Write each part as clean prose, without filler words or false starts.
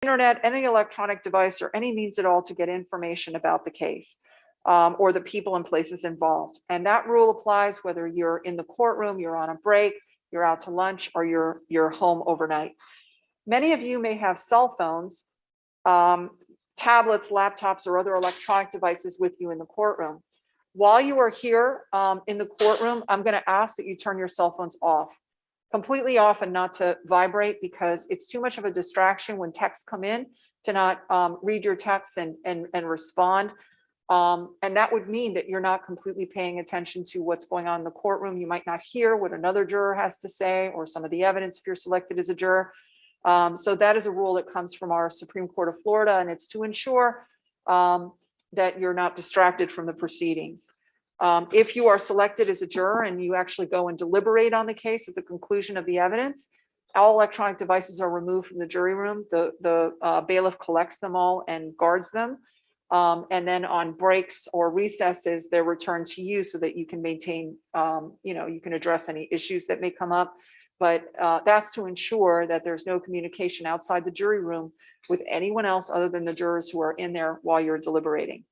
internet, any electronic device, or any means at all to get information about the case or the people and places involved. And that rule applies whether you're in the courtroom, you're on a break, you're out to lunch, or you're home overnight. Many of you may have cell phones, tablets, laptops, or other electronic devices with you in the courtroom. While you are here in the courtroom, I'm going to ask that you turn your cell phones off, completely off, and not to vibrate, because it's too much of a distraction when texts come in to not read your texts and respond. And that would mean that you're not completely paying attention to what's going on in the courtroom. You might not hear what another juror has to say or some of the evidence if you're selected as a juror. So that is a rule that comes from our Supreme Court of Florida, and it's to ensure that you're not distracted from the proceedings. If you are selected as a juror and you actually go and deliberate on the case at the conclusion of the evidence, all electronic devices are removed from the jury room. The bailiff collects them all and guards them. And then on breaks or recesses, they're returned to you so that you can maintain, you can address any issues that may come up. But that's to ensure that there's no communication outside the jury room with anyone else other than the jurors who are in there while you're deliberating.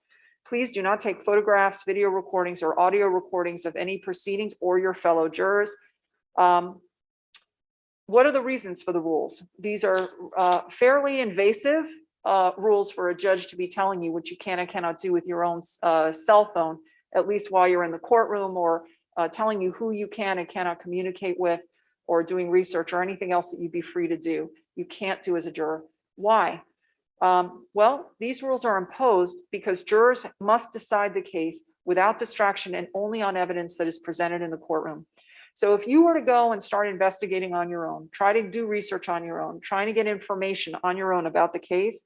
Please do not take photographs, video recordings, or audio recordings of any proceedings or your fellow jurors. What are the reasons for the rules? These are fairly invasive rules for a judge to be telling you what you can and cannot do with your own cell phone, at least while you're in the courtroom, or telling you who you can and cannot communicate with, or doing research or anything else that you'd be free to do. You can't do as a juror. Why? Well, these rules are imposed because jurors must decide the case without distraction and only on evidence that is presented in the courtroom. So if you were to go and start investigating on your own, try to do research on your own, trying to get information on your own about the case,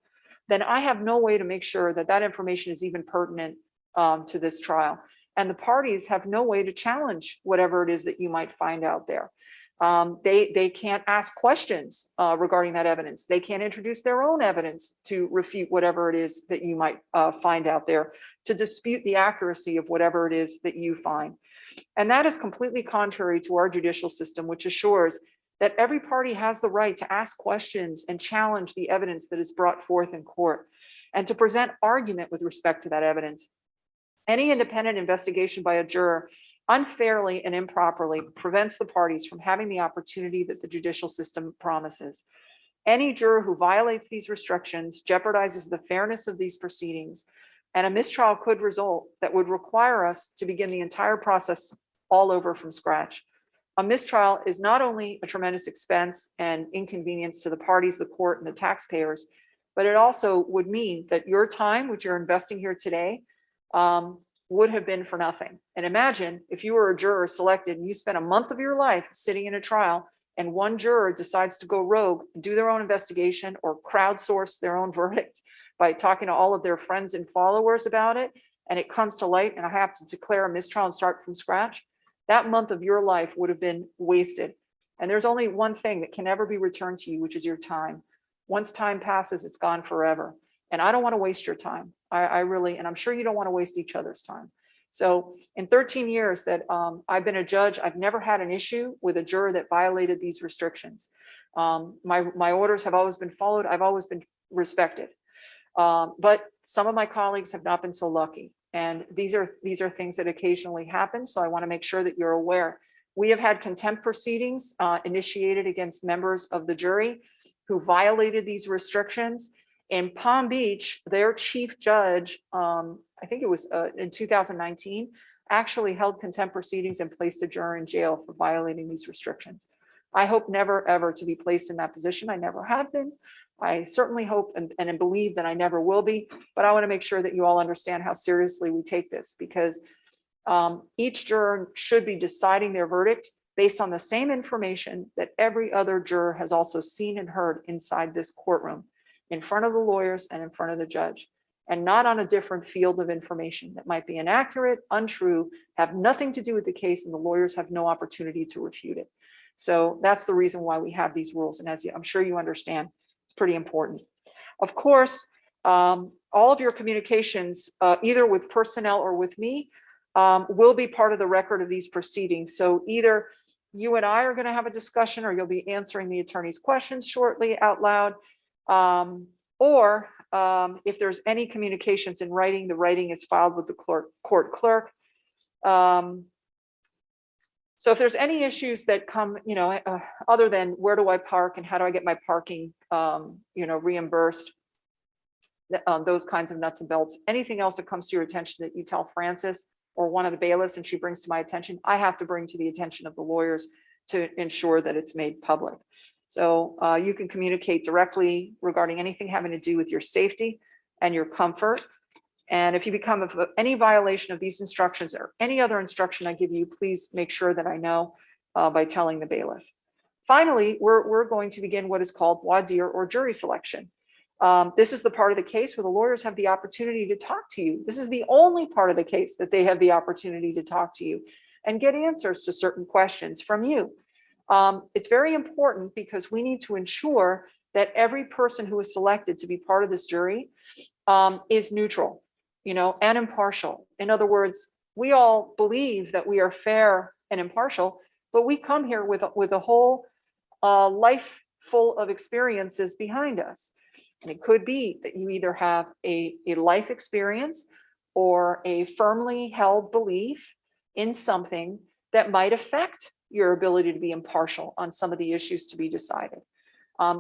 then I have no way to make sure that that information is even pertinent to this trial. And the parties have no way to challenge whatever it is that you might find out there. They can't ask questions regarding that evidence. They can't introduce their own evidence to refute whatever it is that you might find out there, to dispute the accuracy of whatever it is that you find. And that is completely contrary to our judicial system, which assures that every party has the right to ask questions and challenge the evidence that is brought forth in court, and to present argument with respect to that evidence. Any independent investigation by a juror unfairly and improperly prevents the parties from having the opportunity that the judicial system promises. Any juror who violates these restrictions jeopardizes the fairness of these proceedings, and a mistrial could result that would require us to begin the entire process all over from scratch. A mistrial is not only a tremendous expense and inconvenience to the parties, the court, and the taxpayers, but it also would mean that your time, which you're investing here today, would have been for nothing. And imagine if you were a juror selected and you spent a month of your life sitting in a trial, and one juror decides to go rogue, do their own investigation, or crowdsource their own verdict by talking to all of their friends and followers about it, and it comes to light and I have to declare a mistrial and start from scratch. That month of your life would have been wasted. And there's only one thing that can never be returned to you, which is your time. Once time passes, it's gone forever. And I don't want to waste your time. I really, and I'm sure you don't want to waste each other's time. So in 13 years that I've been a judge, I've never had an issue with a juror that violated these restrictions. My orders have always been followed. I've always been respected. But some of my colleagues have not been so lucky. And these are things that occasionally happen. So I want to make sure that you're aware. We have had contempt proceedings initiated against members of the jury who violated these restrictions. In Palm Beach, their chief judge, I think it was in 2019, actually held contempt proceedings and placed a juror in jail for violating these restrictions. I hope never, ever to be placed in that position. I never have been. I certainly hope and believe that I never will be, but I want to make sure that you all understand how seriously we take this, because each juror should be deciding their verdict based on the same information that every other juror has also seen and heard inside this courtroom, in front of the lawyers and in front of the judge, and not on a different field of information that might be inaccurate, untrue, have nothing to do with the case, and the lawyers have no opportunity to refute it. So that's the reason why we have these rules. And as I'm sure you understand, it's pretty important. Of course, all of your communications, either with personnel or with me, will be part of the record of these proceedings. So either you and I are going to have a discussion, or you'll be answering the attorney's questions shortly out loud. Or if there's any communications in writing, the writing is filed with the court clerk. So if there's any issues that come, other than where do I park and how do I get my parking, reimbursed, those kinds of nuts and bolts, anything else that comes to your attention that you tell Frances or one of the bailiffs and she brings to my attention, I have to bring to the attention of the lawyers to ensure that it's made public. So you can communicate directly regarding anything having to do with your safety and your comfort. And if you become of any violation of these instructions or any other instruction I give you, please make sure that I know by telling the bailiff. Finally, we're going to begin what is called voir dire or jury selection. This is the part of the case where the lawyers have the opportunity to talk to you. This is the only part of the case that they have the opportunity to talk to you and get answers to certain questions from you. It's very important because we need to ensure that every person who is selected to be part of this jury is neutral, and impartial. In other words, we all believe that we are fair and impartial, but we come here with a whole life full of experiences behind us. And it could be that you either have a life experience or a firmly held belief in something that might affect your ability to be impartial on some of the issues to be decided.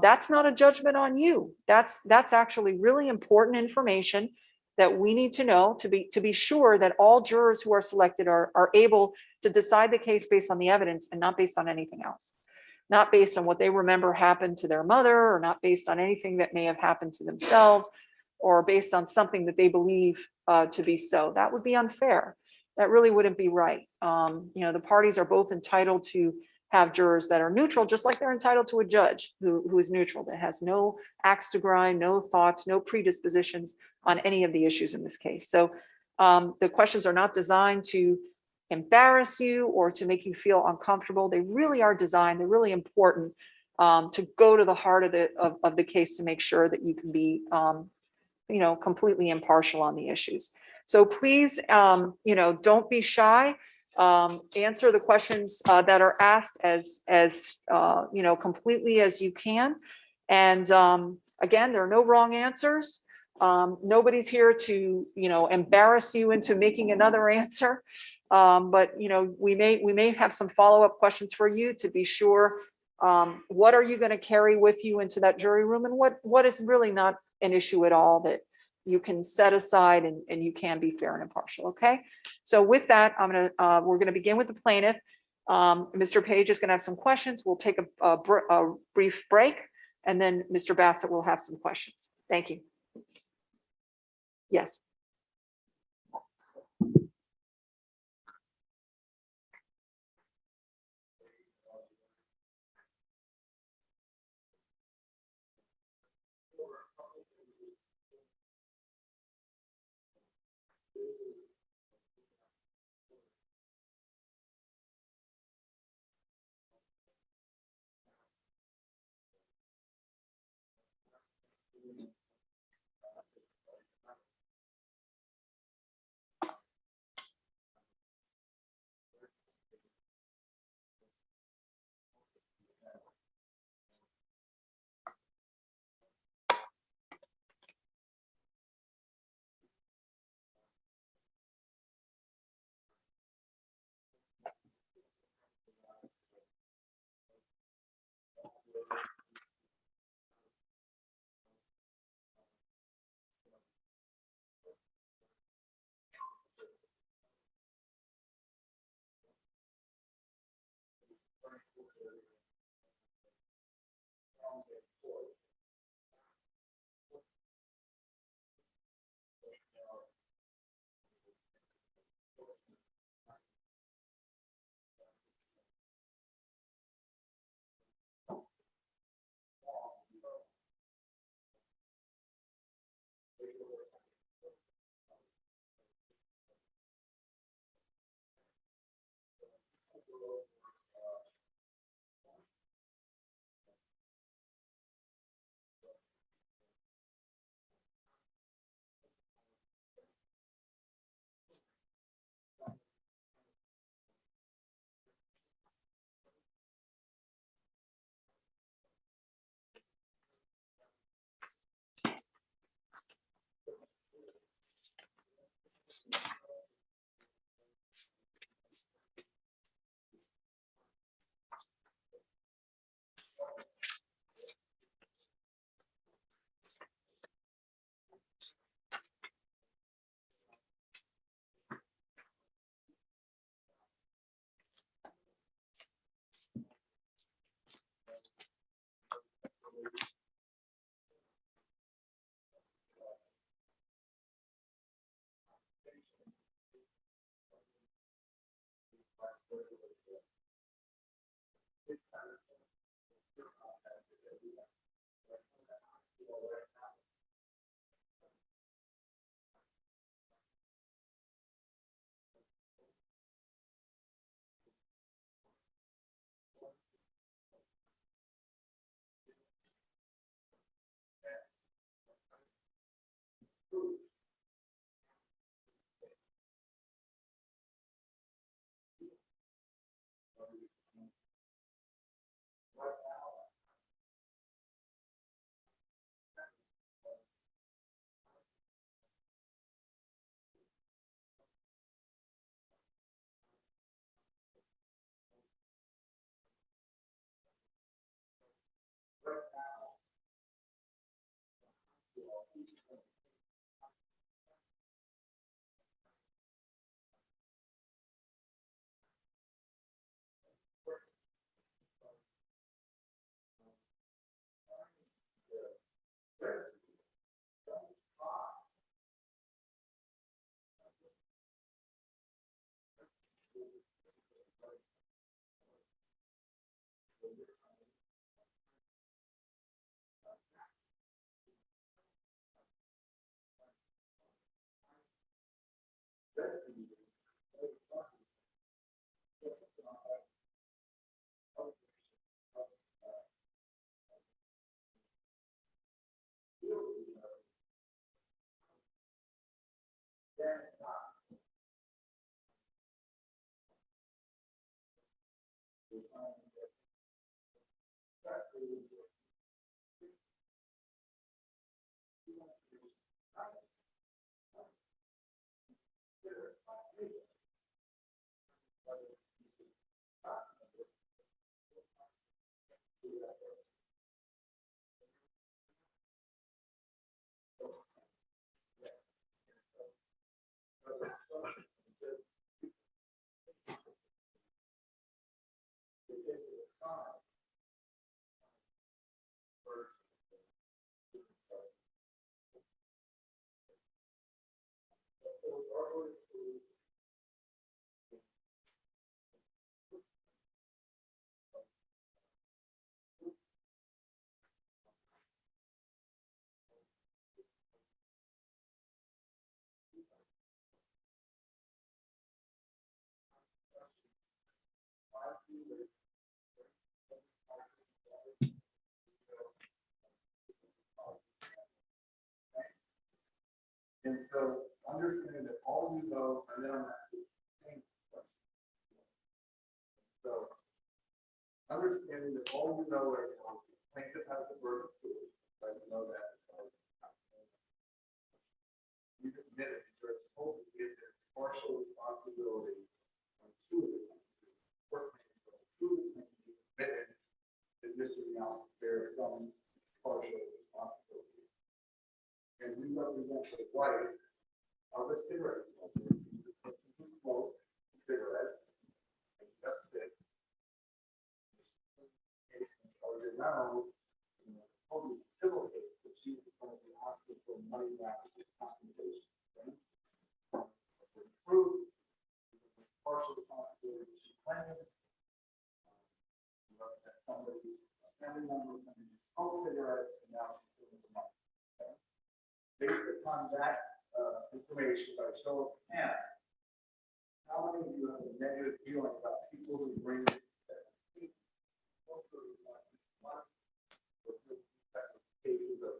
That's not a judgment on you. That's actually really important information that we need to know to be sure that all jurors who are selected are able to decide the case based on the evidence and not based on anything else. Not based on what they remember happened to their mother, or not based on anything that may have happened to themselves, or based on something that they believe to be so. That would be unfair. That really wouldn't be right. The parties are both entitled to have jurors that are neutral, just like they're entitled to a judge who is neutral, that has no axe to grind, no thoughts, no predispositions on any of the issues in this case. So the questions are not designed to embarrass you or to make you feel uncomfortable. They really are designed, they're really important to go to the heart of the case to make sure that you can be completely impartial on the issues. So please, don't be shy. Answer the questions that are asked as completely as you can. And again, there are no wrong answers. Nobody's here to embarrass you into making another answer. But we may have some follow-up questions for you to be sure. What are you going to carry with you into that jury room, and what is really not an issue at all that you can set aside and you can be fair and impartial. Okay. So with that, we're going to begin with the plaintiff. Mr. Page is going to have some questions. We'll take a brief break, and then Mr. Bassett will have some questions. Thank you. Yes. And so understanding that all you know, and then I'm asking the same question. So understanding that all you know right now, plaintiff has the burden of proof, but you know that. You admit it, you're supposed to give this partial responsibility on two of the things. First thing, two of the things you admitted that Mr. Young bears some partial responsibility. And we represent the right of a cigarette smoker who smokes cigarettes, and that's it. Or you're now, totally civil case, that she's going to be asking for money back for compensation. Right? Proof, partial responsibility she claims. That somebody, a family member, smoked cigarettes, and now she's suing for money. Okay? Based upon that information by show of hands, how many of you have a negative feeling about people who bring cases of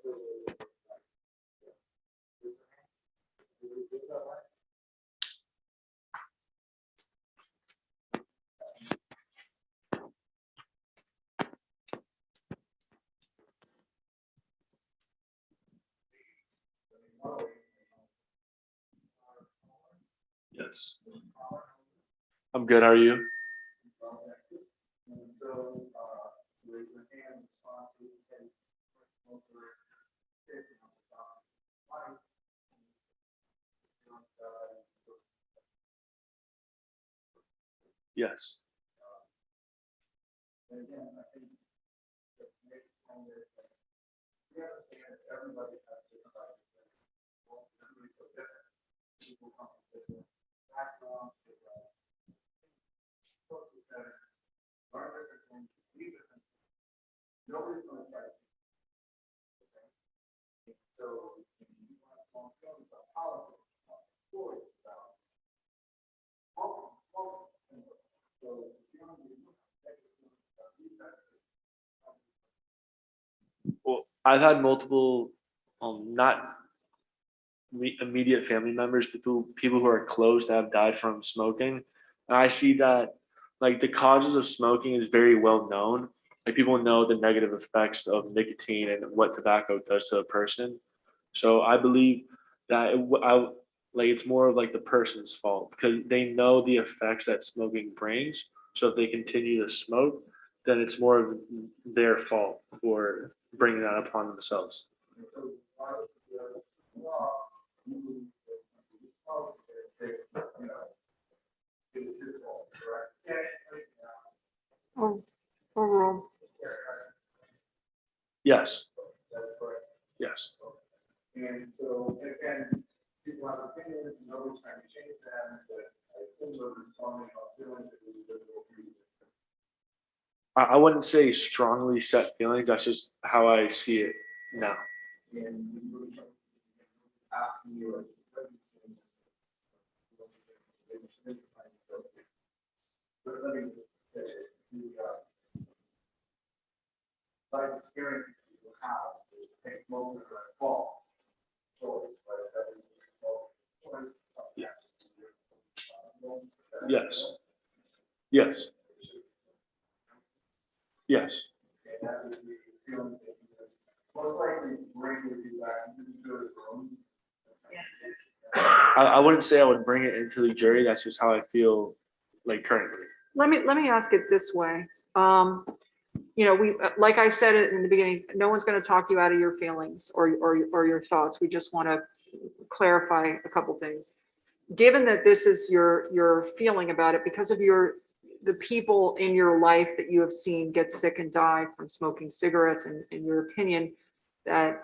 Yes. I'm good. How are you? and so raise your hand, respond to Yes. and again, I think that makes it kind of we understand that everybody has different ideas. Well, everybody's so different. People come from different backgrounds, different center, learn different things, be different. Nobody's gonna try to. So, if you want to talk about politics, about stories, about so, Well, I've had multiple, not immediate family members, people who are close that have died from smoking. And I see that like the causes of smoking is very well known. Like people know the negative effects of nicotine and what tobacco does to a person. So I believe that like it's more of like the person's fault because they know the effects that smoking brings. So if they continue to smoke, then it's more of their fault for bringing that upon themselves. Oh, overall, Yes. Yes. And so, again, people have opinions, nobody's trying to change them, but I assume they're responding on feelings that we will be. I wouldn't say strongly set feelings. That's just how I see it now. And we were asking you, like, but let me just say, the life experience you have is take most of the fault. So, Yes. Yes. Yes. and that would be feeling that you most likely bring with you back into the room. I wouldn't say I would bring it into the jury. That's just how I feel like currently. let me ask it this way. We, like I said it in the beginning, no one's going to talk you out of your feelings or your thoughts. We just want to clarify a couple things. Given that this is your feeling about it because of the people in your life that you have seen get sick and die from smoking cigarettes, and in your opinion that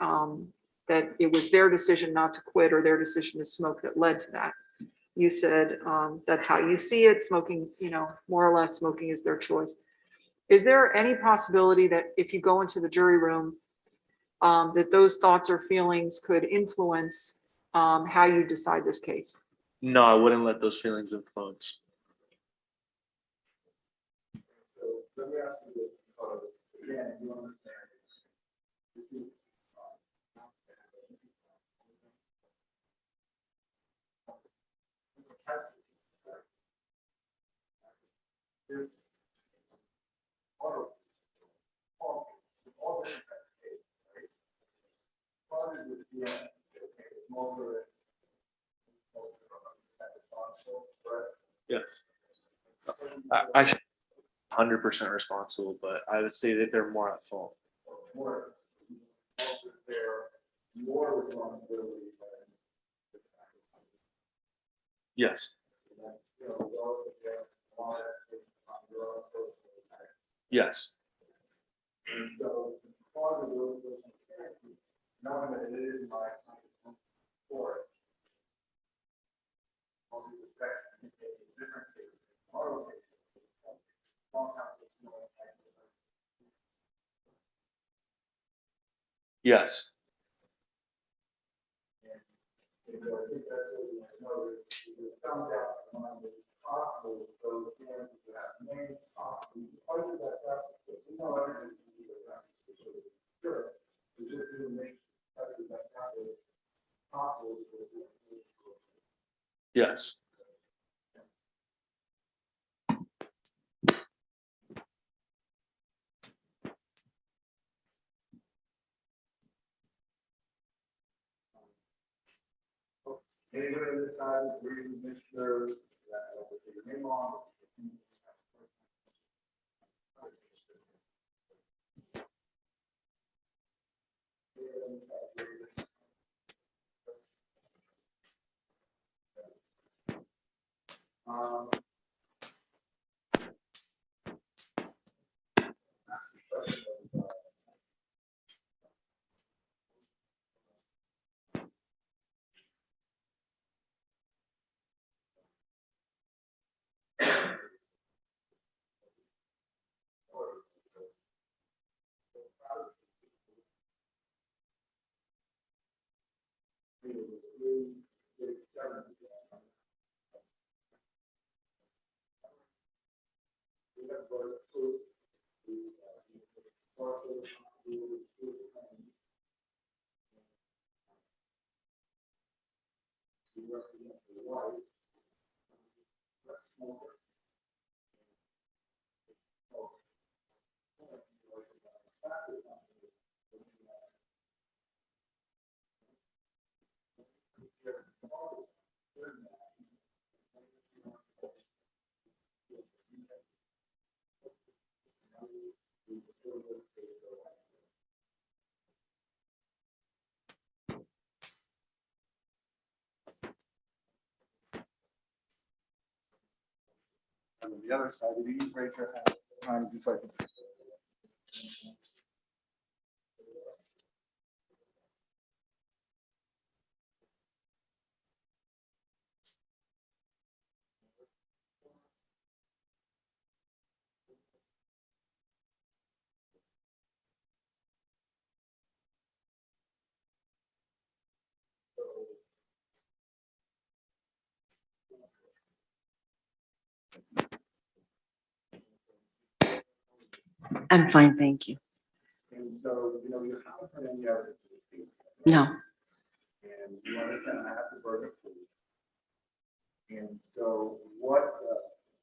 that it was their decision not to quit or their decision to smoke that led to that. You said that's how you see it. Smoking, more or less smoking is their choice. Is there any possibility that if you go into the jury room, that those thoughts or feelings could influence how you decide this case? No, I wouldn't let those feelings influence. So let me ask you this, again, you understand. This is, there's all different types of cases, right? Started with the smoker, Yes. Actually, 100% responsible, but I would say that they're more at fault. more, there more responsibility than. Yes. Yes. And so, part of those experiences, knowing that it is my sport, all these effects can take different cases, moral cases, small cases, small cases. Yes. And so I think that's what we know, there's some doubt among the possible, those parents that have many possible, part of that process, but we know everything can be around. Sure, we just do make sure that happens possible. Yes. Anybody on this side is reading Mr. That will be your name on. Um, And on the other side, if you raise your hand, just like. I'm fine, thank you. And so, you know, you haven't heard any evidence of this case. No, And you understand I have to burden of proof. And so what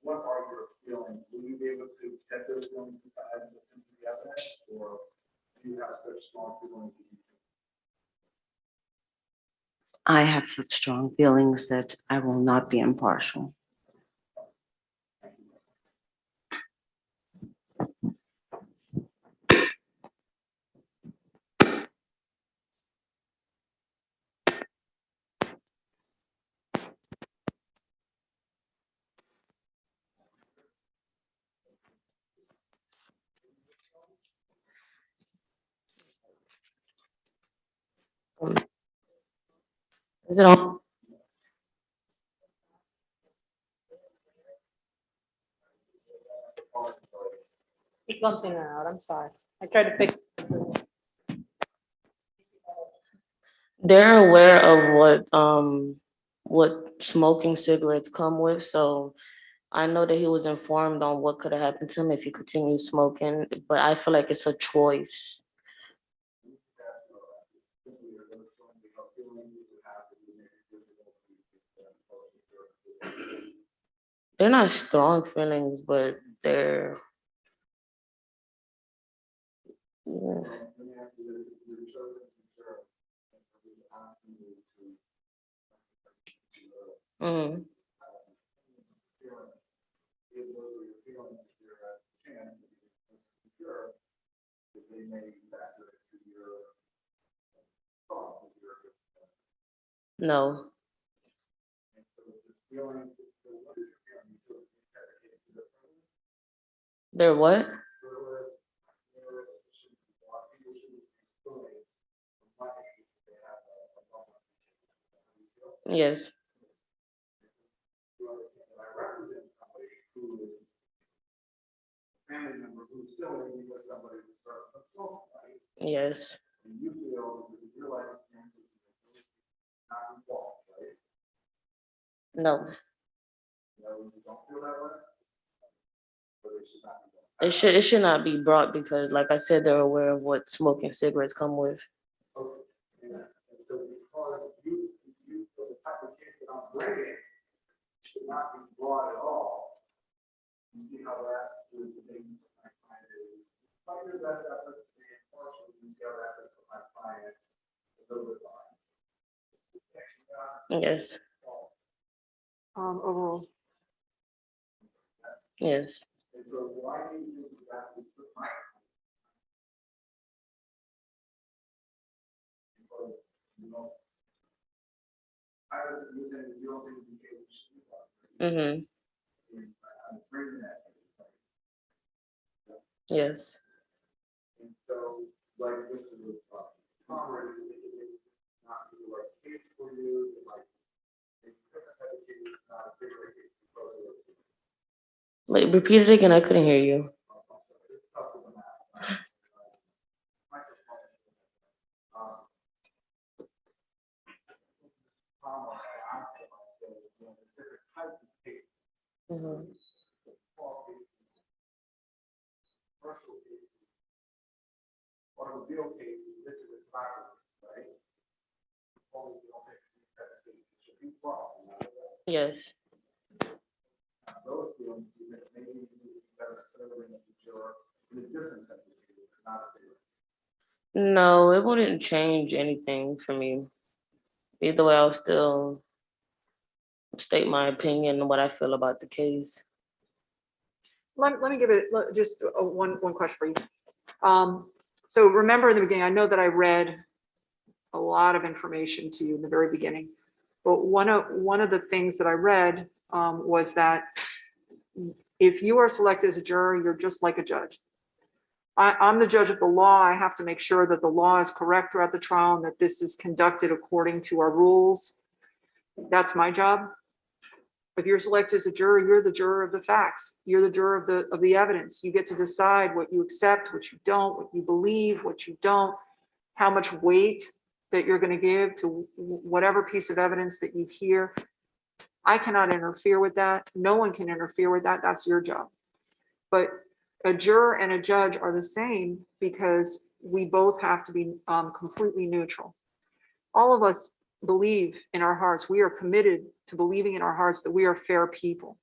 are your feelings? Will you be able to set those feelings aside and listen to the evidence? Or do you have such strong feelings that you I have such strong feelings that I will not be impartial. Is it on? Keep something out, I'm sorry. I tried to pick. They're aware of what smoking cigarettes come with, so I know that he was informed on what could have happened to him if he continued smoking, but I feel like it's a choice. They're not strong feelings, but they're yeah. Mhm. No, they're what? Yes, family member who's still living with somebody who starts to smoke, right? yes, And you feel that your life experience is not involved, right? no. You don't feel that way? But it should not be done. It should not be brought because, like I said, they're aware of what smoking cigarettes come with. Okay. And so because you, for the type of case that I'm bringing, should not be brought at all. You see how that is the thing my client is. Find your best efforts to be impartial, you see how that is for my client. A little bit fine. Yes, Overall, yes. And so why do you think that is for my client? Because, you know, I was using the only indication. Mm-hmm. I'm bringing that. Yes. And so, like, this is Congress, it's not the right case for you, like, it's not a bigger case because of Wait, repeat it again. I couldn't hear you. it's tough to the math. Mhm. Commercial cases, automobile cases, this is a property, right? Only you don't make that case, it should be brought, you know, Yes. those deals, you may- maybe you need to better serving the juror in a different type of case, not a case. No, it wouldn't change anything for me. Either way, I'll still state my opinion and what I feel about the case. Let me give it just one question for you. So remember in the beginning, I know that I read a lot of information to you in the very beginning, but one of the things that I read was that if you are selected as a juror, you're just like a judge. I'm the judge of the law. I have to make sure that the law is correct throughout the trial and that this is conducted according to our rules. That's my job. If you're selected as a juror, you're the juror of the facts. You're the juror of the evidence. You get to decide what you accept, what you don't, what you believe, what you don't, how much weight that you're going to give to whatever piece of evidence that you hear. I cannot interfere with that. No one can interfere with that. That's your job. But a juror and a judge are the same because we both have to be completely neutral. All of us believe in our hearts, we are committed to believing in our hearts that we are fair people.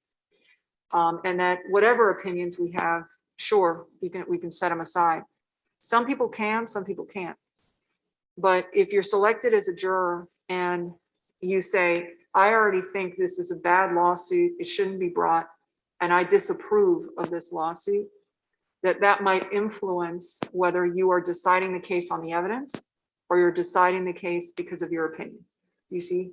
And that whatever opinions we have, sure, we can set them aside. Some people can, some people can't. But if you're selected as a juror and you say, I already think this is a bad lawsuit, it shouldn't be brought, and I disapprove of this lawsuit, that might influence whether you are deciding the case on the evidence or you're deciding the case because of your opinion. You see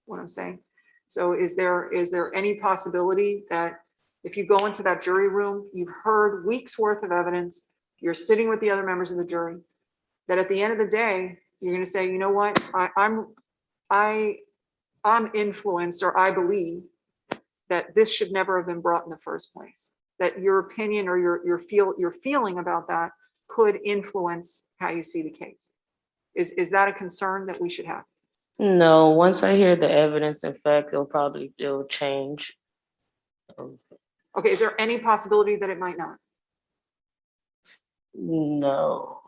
what I'm saying? So is there any possibility that if you go into that jury room, you've heard weeks worth of evidence, you're sitting with the other members of the jury, that at the end of the day, you're going to say, you know what, I'm influenced, or I believe that this should never have been brought in the first place. That your opinion or your feeling about that could influence how you see the case. Is that a concern that we should have? No, once I hear the evidence, in fact, it'll change. Okay, is there any possibility that it might not? No.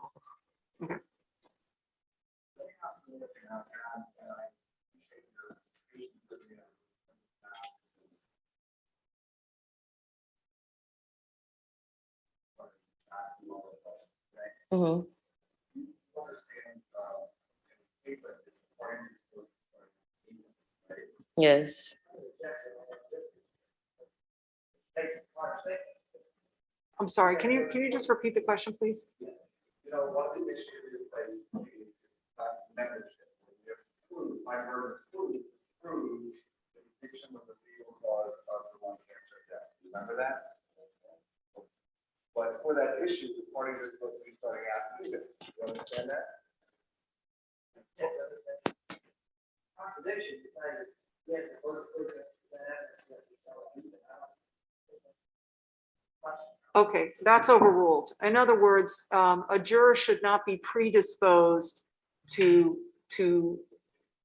Mhm. Yes. I'm sorry, can you just repeat the question, please? You know, one of the issues is membership. You have to prove, my burden is prove the conviction of the legal cause of the one cancer death. Remember that? But for that issue, the parties are supposed to be starting out even. You understand that? Contradiction. Okay, that's overruled. In other words, a juror should not be predisposed to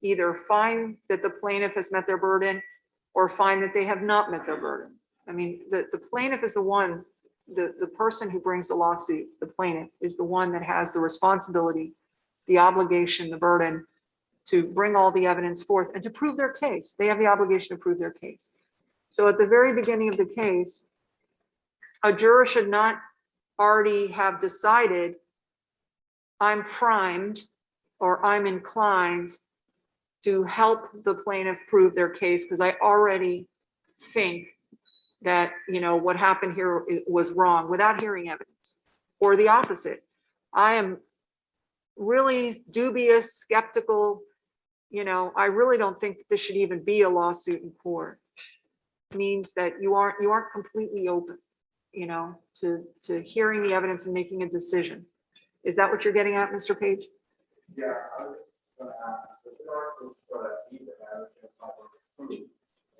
either find that the plaintiff has met their burden or find that they have not met their burden. I mean, the plaintiff is the one, the person who brings the lawsuit, the plaintiff is the one that has the responsibility, the obligation, the burden to bring all the evidence forth and to prove their case. They have the obligation to prove their case. So at the very beginning of the case, a juror should not already have decided, I'm primed or I'm inclined to help the plaintiff prove their case because I already think that, you know, what happened here was wrong without hearing evidence. Or the opposite. I am really dubious, skeptical, you know, I really don't think this should even be a lawsuit in court. It means that you aren't completely open, you know, to hearing the evidence and making a decision. Is that what you're getting at, Mr. Page? Yeah, I was going to ask, but there are some sort of either as a public proof.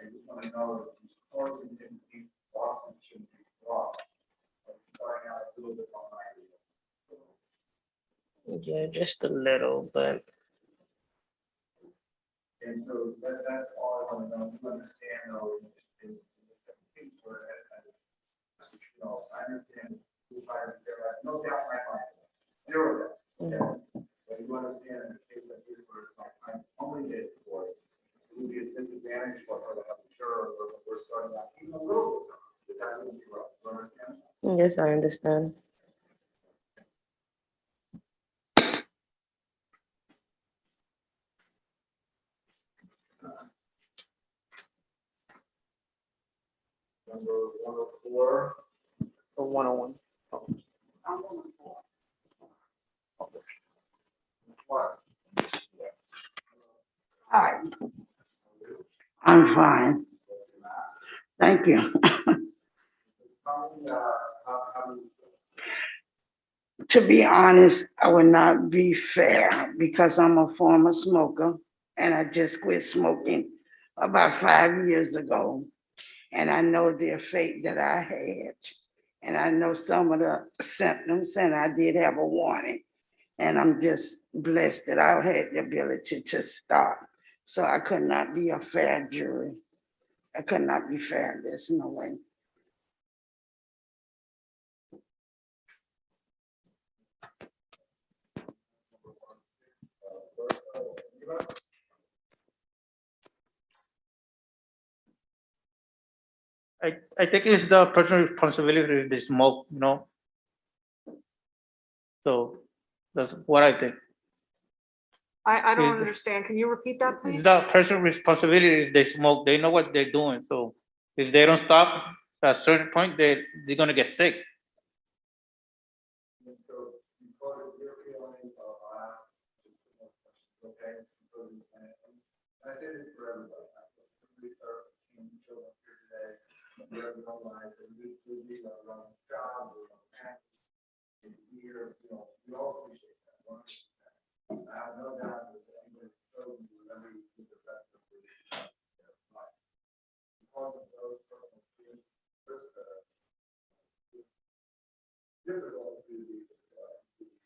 I just want to know if these courts and these lawsuits shouldn't be brought. Starting out a little bit on my idea. Yeah, just a little, but And so that's all I want to know. You understand though, in the case you know, I understand who's hiring, no doubt in my mind, zero doubt. Okay? But you understand in a case like this where it's like, I'm only paid for it, it would be a disadvantage for her to have insurance or if we're starting out even a little bit, but that wouldn't be right. You understand? Yes, I understand. Number 104. Or 101. What? Hi, I'm fine. Thank you. To be honest, I would not be fair because I'm a former smoker and I just quit smoking about 5 years ago. And I know the effect that I had. And I know some of the symptoms and I did have a warning. And I'm just blessed that I had the ability to stop. So I could not be a fair jury. I could not be fair. There's no way. I think it's the personal responsibility of the smoke, you know. So that's what I think. I don't Is- understand. Can you repeat that, It's please? the personal responsibility if they smoke. They know what they're doing. So if they don't stop at a certain point, they're gonna get sick. And so because of your feelings of, okay, and I did it for everybody. We start seeing children here today, we have no lives, and we need our own job, our own family. And here, you know, we all appreciate that. I have no doubt that anybody shows you whatever you do the best of their life. Because of those personal feelings, difficult to be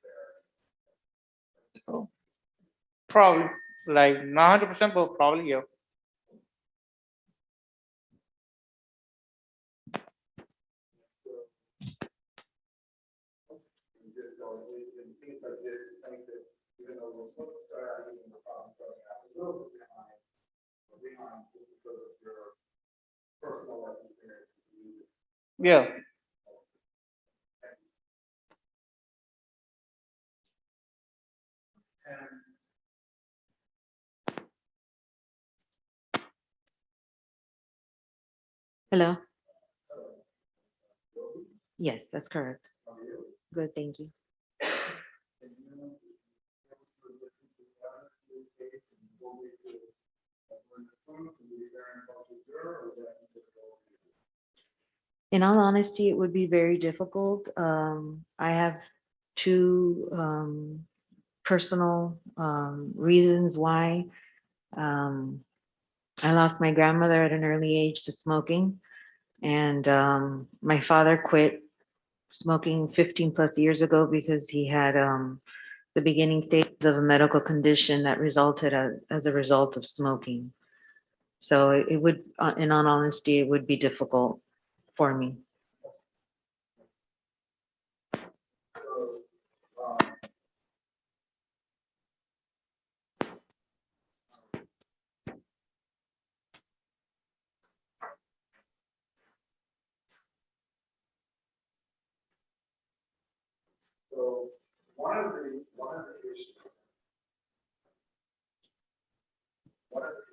fair. Probably like not 100%, but probably yeah. And just so it seems like this, think that even though we're supposed to start out even the problem starting out a little bit behind, we're behind just because of your personal life experience. Yeah. And Hello? Yes, that's correct. Good, thank you. In all honesty, it would be very difficult. I have two personal reasons why. I lost my grandmother at an early age to smoking, and my father quit smoking 15 plus years ago because he had the beginning stages of a medical condition that resulted as a result of smoking. So it would, in all honesty, it would be difficult for me. So one of the issues, one of the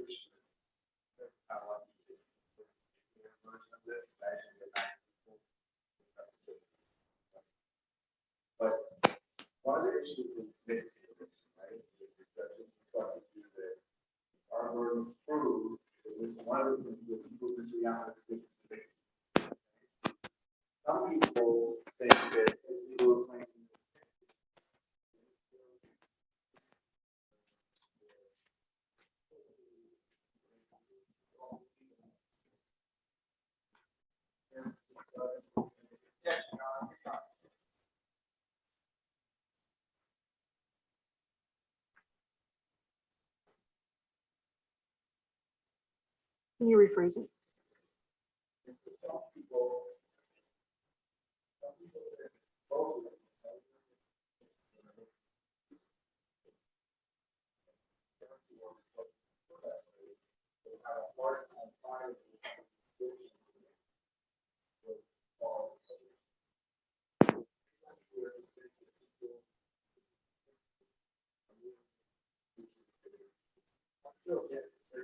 issues that I want to do, version of this, actually, but one of the issues is mitigating, right? That our burden of proof is one of the things that people in reality. Some people think that if you were playing Can you rephrase it? some people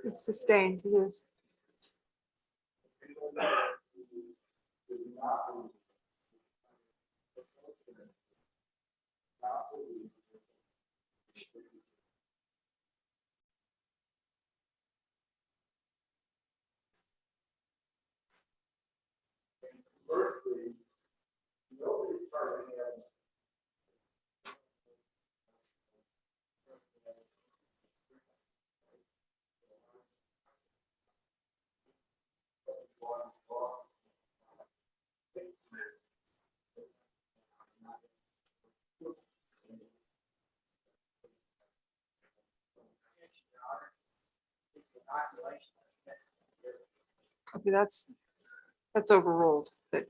It's sustained, yes. Okay, that's overruled. But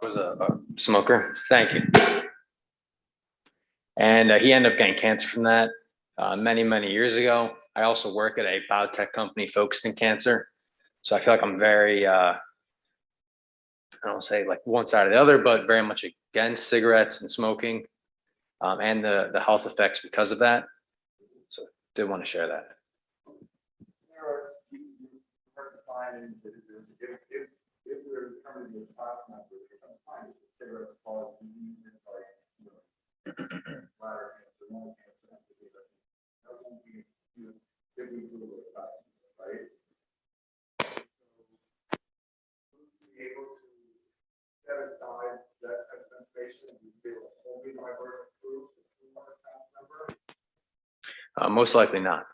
was a smoker. Thank you. And he ended up getting cancer from that many, many years ago. I also work at a biotech company focused in cancer. So I feel like I'm very, I don't say like one side or the other, but very much against cigarettes and smoking and the health effects because of that. So did want to share that. If we're determining the class number, we're going to find it. Cigarette policy, like, bladder cancer, lung cancer, that won't be, if we do it, right? Be able to set aside that information and be able to only by word of proof, class number. Most likely not.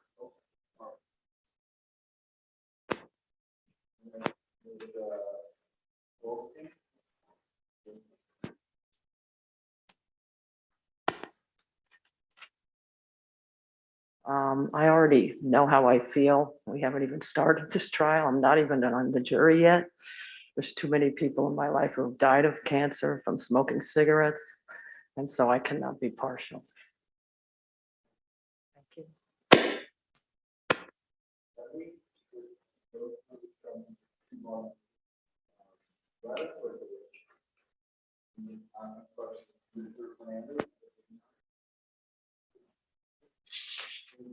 I already know how I feel. We haven't even started this trial. I'm not even on the jury yet. There's too many people in my life who have died of cancer from smoking cigarettes, and so I cannot be partial. Thank you.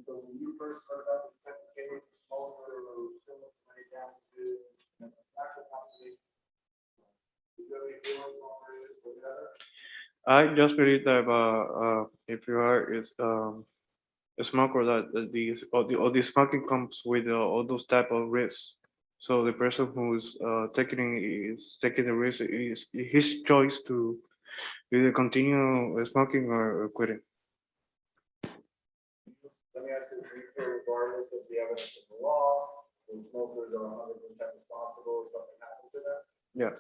So when you first started out with the case, smaller or similar down to actual company, you go to deal with I just believe that if you are a smoker, that all the smoking comes with all those type of risks. So the person who's taking the risk is his choice to either continue smoking or quitting. Let me ask you, do you feel regardless of the evidence of the law, the smokers are 100% responsible if something happens to them? Yes.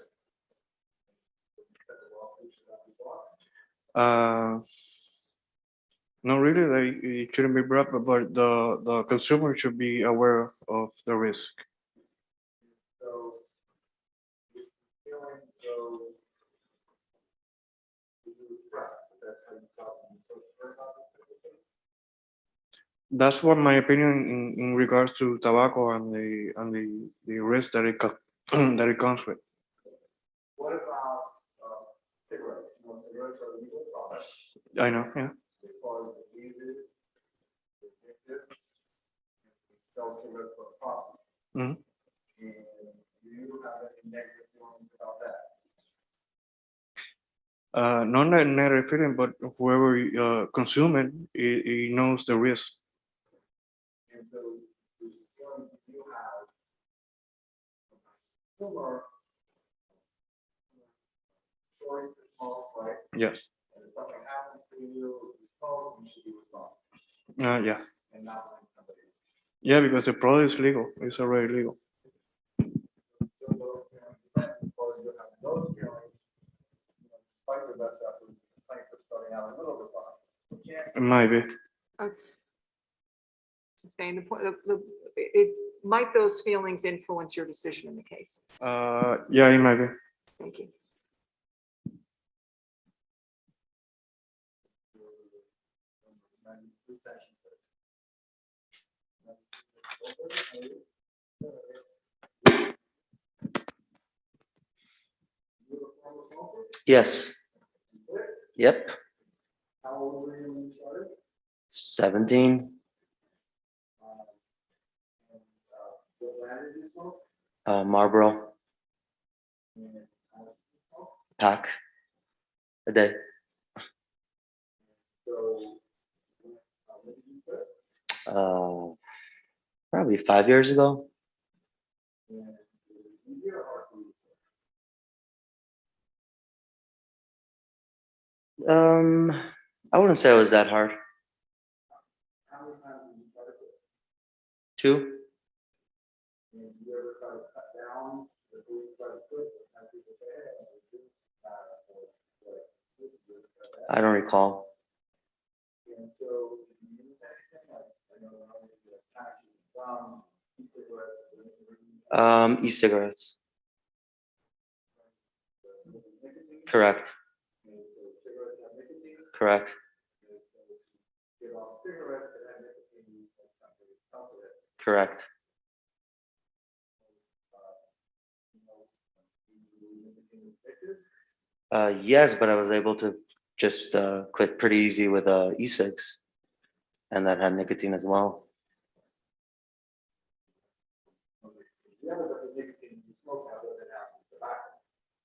That the lawsuit should not be brought? No, really, it shouldn't be brought, but the consumer should be aware of the risk. So, you're feeling so, you do threat, that's how you felt when you first heard about this. That's what my opinion in regards to tobacco and the risk that that it comes with. What about cigarettes? You know, cigarettes are legal products. I know, yeah. As far as diseases, addictive, sell cigarettes for profit. Mhm. And do you have any negative feelings about that? Not a negative feeling, but whoever consume it, he knows the risk. And so, the feelings you have, consumer choice to smoke, right? Yes. And if something happens to you, you smoke, you should be responsible Yeah. and not blame somebody else. Yeah, because the product is legal. It's already legal. So those feelings, or you have those feelings, you know, despite the best efforts, the complaints are starting out a little bit wrong. It might be. That's sustain the point, might those feelings influence your decision in the case? Yeah, it might be. Thank you. Yes. Yep. How old were you when you started? 17. What brand did you smoke? Marlboro And how much did you smoke? pack a day. So, when did you quit? Probably 5 years ago. And was it easier or harder for you? I wouldn't say it was that hard. How many times did you try to quit? 2. And did you ever try to cut down before you try to quit? Have people say, hey, I'm gonna do I don't recall. and so, did you use anything like, I know, the patches, e-cigarettes, E-cigarettes. Correct. and so cigarettes have nicotine, Correct. and so to get off cigarettes that have nicotine, that's something that's healthy. Correct. Yes, but I was able to just quit pretty easy with e-cigs, and that had nicotine as well. The other than the nicotine you smoke now doesn't have tobacco.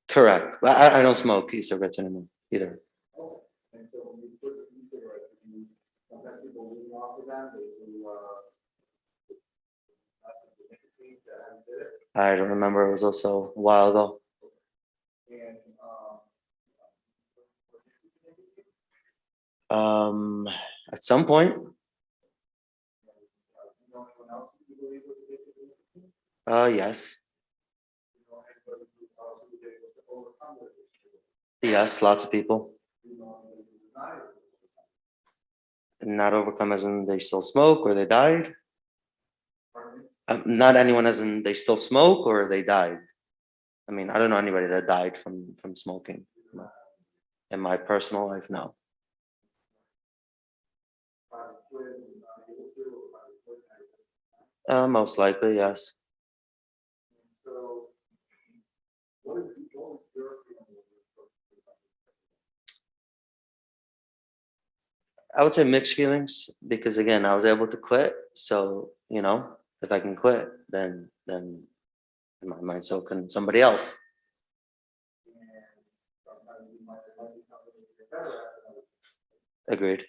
Correct. But I don't smoke e-cigarettes anymore either. Okay. And so when you put the e-cigarettes, you, sometimes people leave off of them, they do, the nicotine that I did it. I don't remember. It was also a while ago. And, At some point, you know anyone else who you believe was addicted to nicotine? yes. You know anybody who else who was able to overcome their addiction? Yes, lots of people. You know anybody who was not able to overcome? Not overcome as in they still smoke or they died. Pardon me? Not anyone as in they still smoke or they died. I mean, I don't know anybody that died from smoking. In my personal life, no. Most likely, yes. So, what was your feeling? I would say mixed feelings because again, I was able to quit. So, if I can quit, then in my mind, so can somebody else. And sometimes you might like something with your Agreed.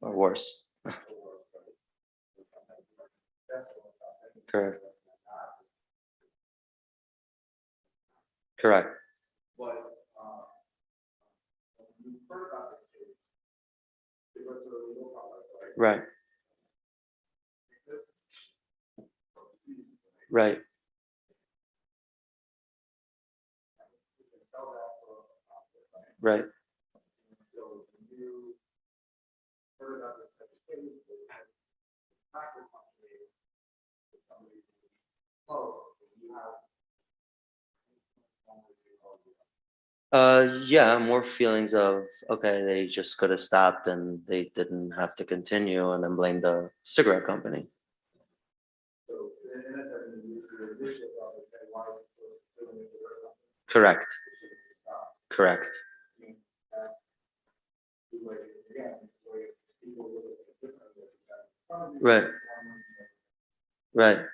Or worse. Correct. Correct. But, when you heard about the case, it was a legal process, right? Right. Right. Right. So when you heard about this type of case, not your company, somebody, you have. Yeah, more feelings of, okay, they just could have stopped and they didn't have to continue and then blame the cigarette company. So, in that sense, your initial thought was that why was doing it the way Correct. it Correct. Right. Right. And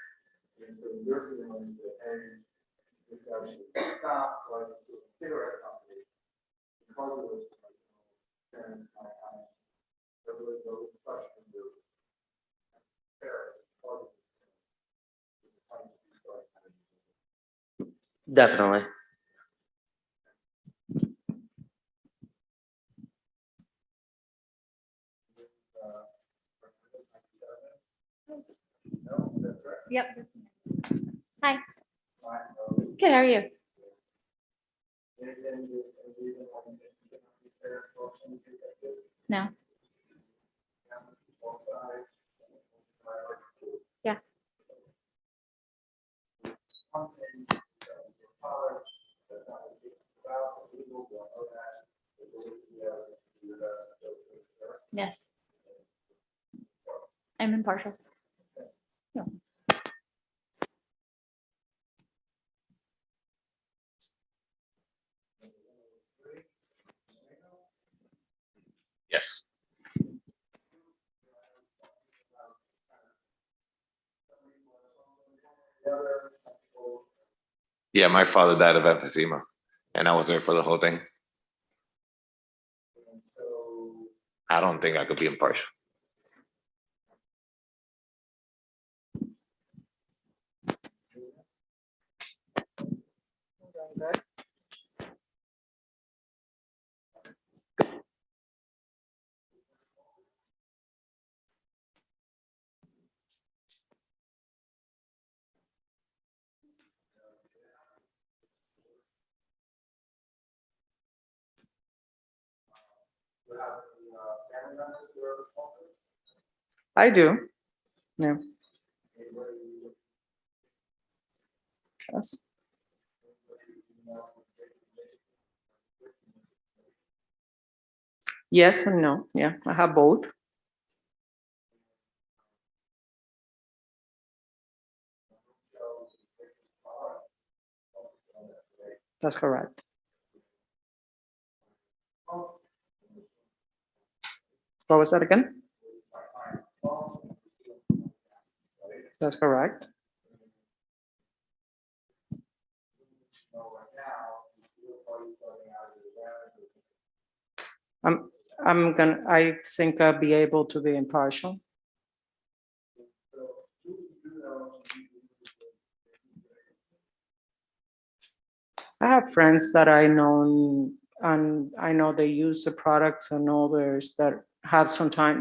so you're feeling that, hey, this guy should stop, like, the cigarette company, because of this, and there was no question of fair, because of Definitely. Yep. Hi. Good, how are you? No. Yeah. Yes. I'm impartial. Yeah. Yes. Yeah, my father died of emphysema, and I was there for the whole thing. I don't think I could be impartial. I do. Yeah. Yes. Yes and no. Yeah, I have both. That's correct. What was that again? That's correct. I think I'll be able to be impartial. I have friends that I know, and I know they use the products, and others that have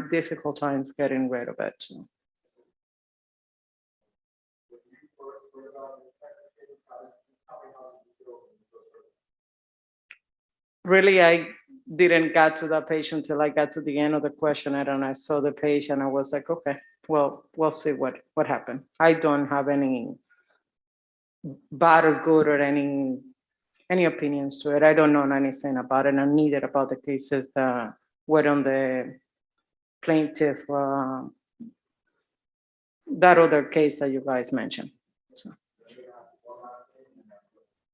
difficult times getting rid of it. So. Really, I didn't get to that patient till I got to the end of the questionnaire, and I saw the patient. I was like, okay, well, we'll see what happened. I don't have any bad or good or any opinions to it. I don't know anything about it, and neither about the cases that were on the plaintiff, that other case that you guys mentioned. So.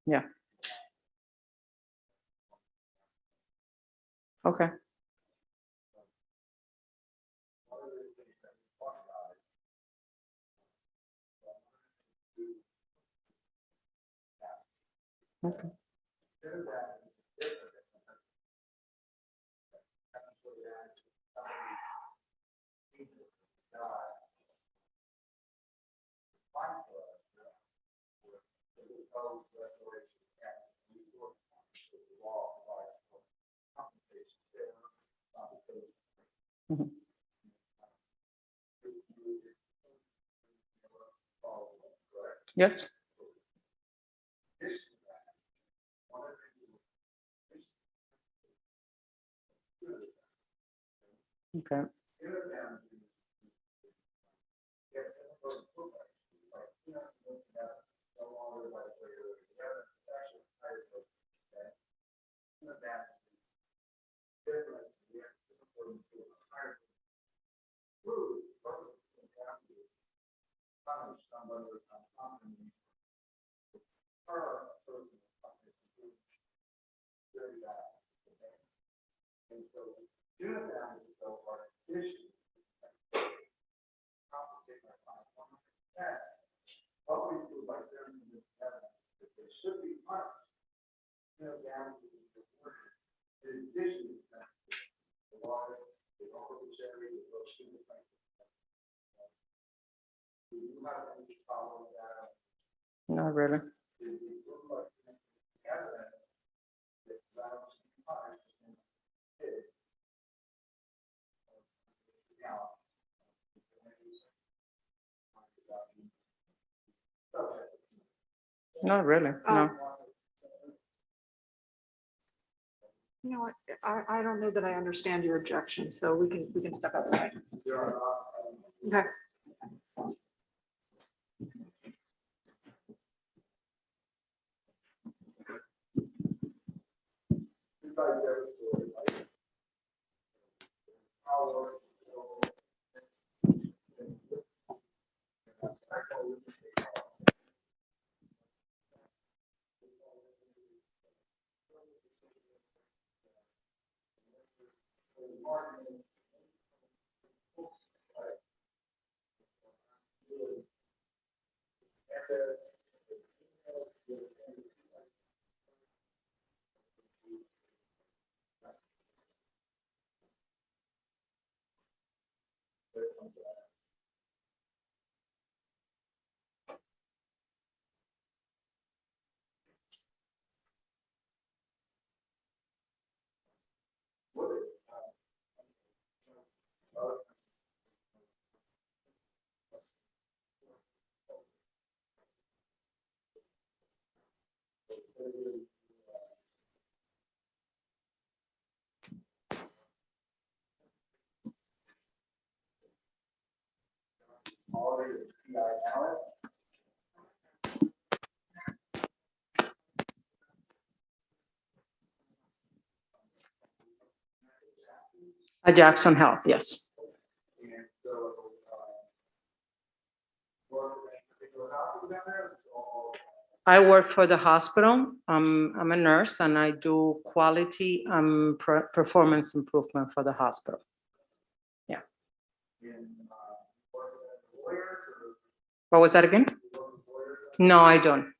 Yeah. Okay. Okay. proposed restoration and restore the law provides for compensation. Mhm. Yes. Okay. And so, doing that is so artificial. Complicate my client 100%. What we do by doing this evidence, that they should be punished. Damages is the word. In addition, the water, the local charity, the local student. Do you have any problem with that? Not really. Not really, no. You know what, I don't know that I understand your objection, so we can step outside. Okay. Jackson Health, yes. I work for the hospital. I'm a nurse and I do quality performance improvement for the hospital. Yeah. What was that again? No, I don't.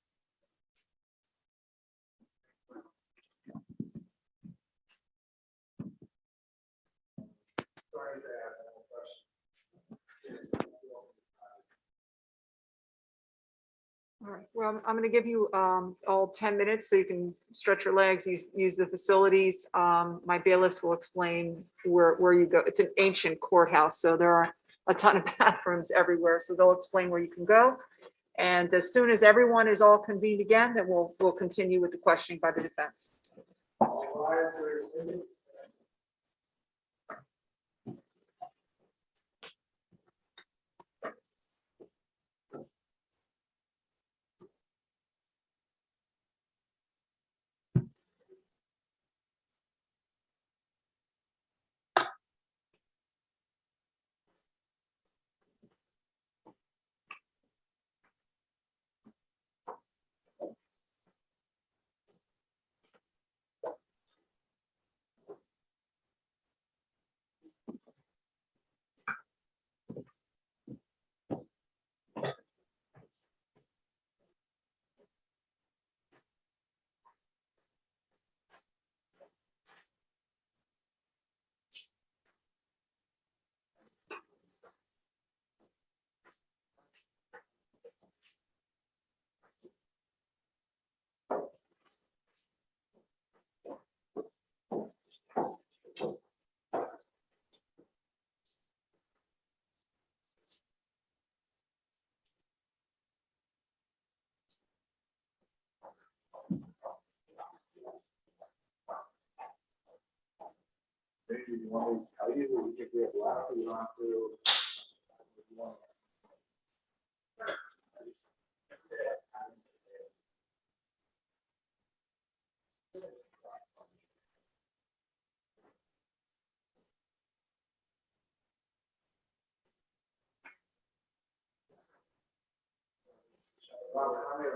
All right, well, I'm going to give you all 10 minutes so you can stretch your legs, use the facilities. My bailiffs will explain where you go. It's an ancient courthouse, so there are a ton of bathrooms everywhere, so they'll explain where you can go. And as soon as everyone is all convened again, then we'll continue with the questioning by the defense. Maybe you want me to tell you that we think we have left, or you don't have to. You want- Robert, how many,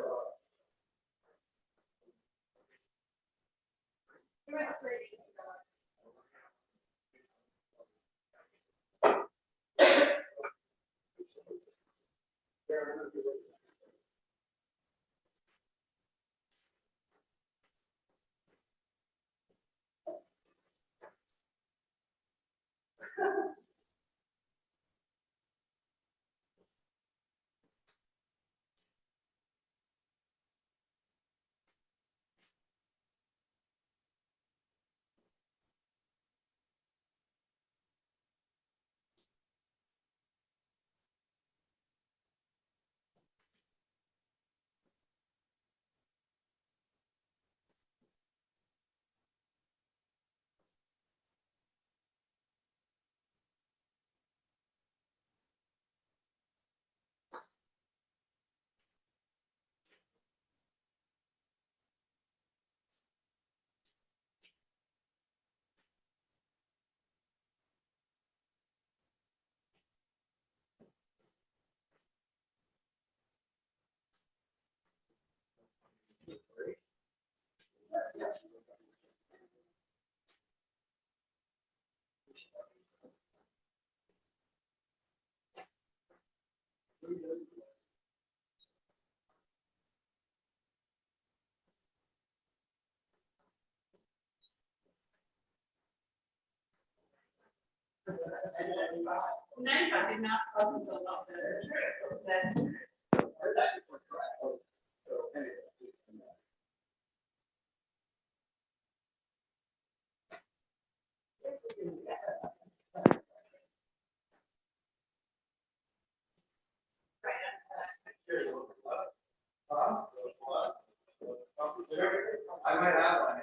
I might have one.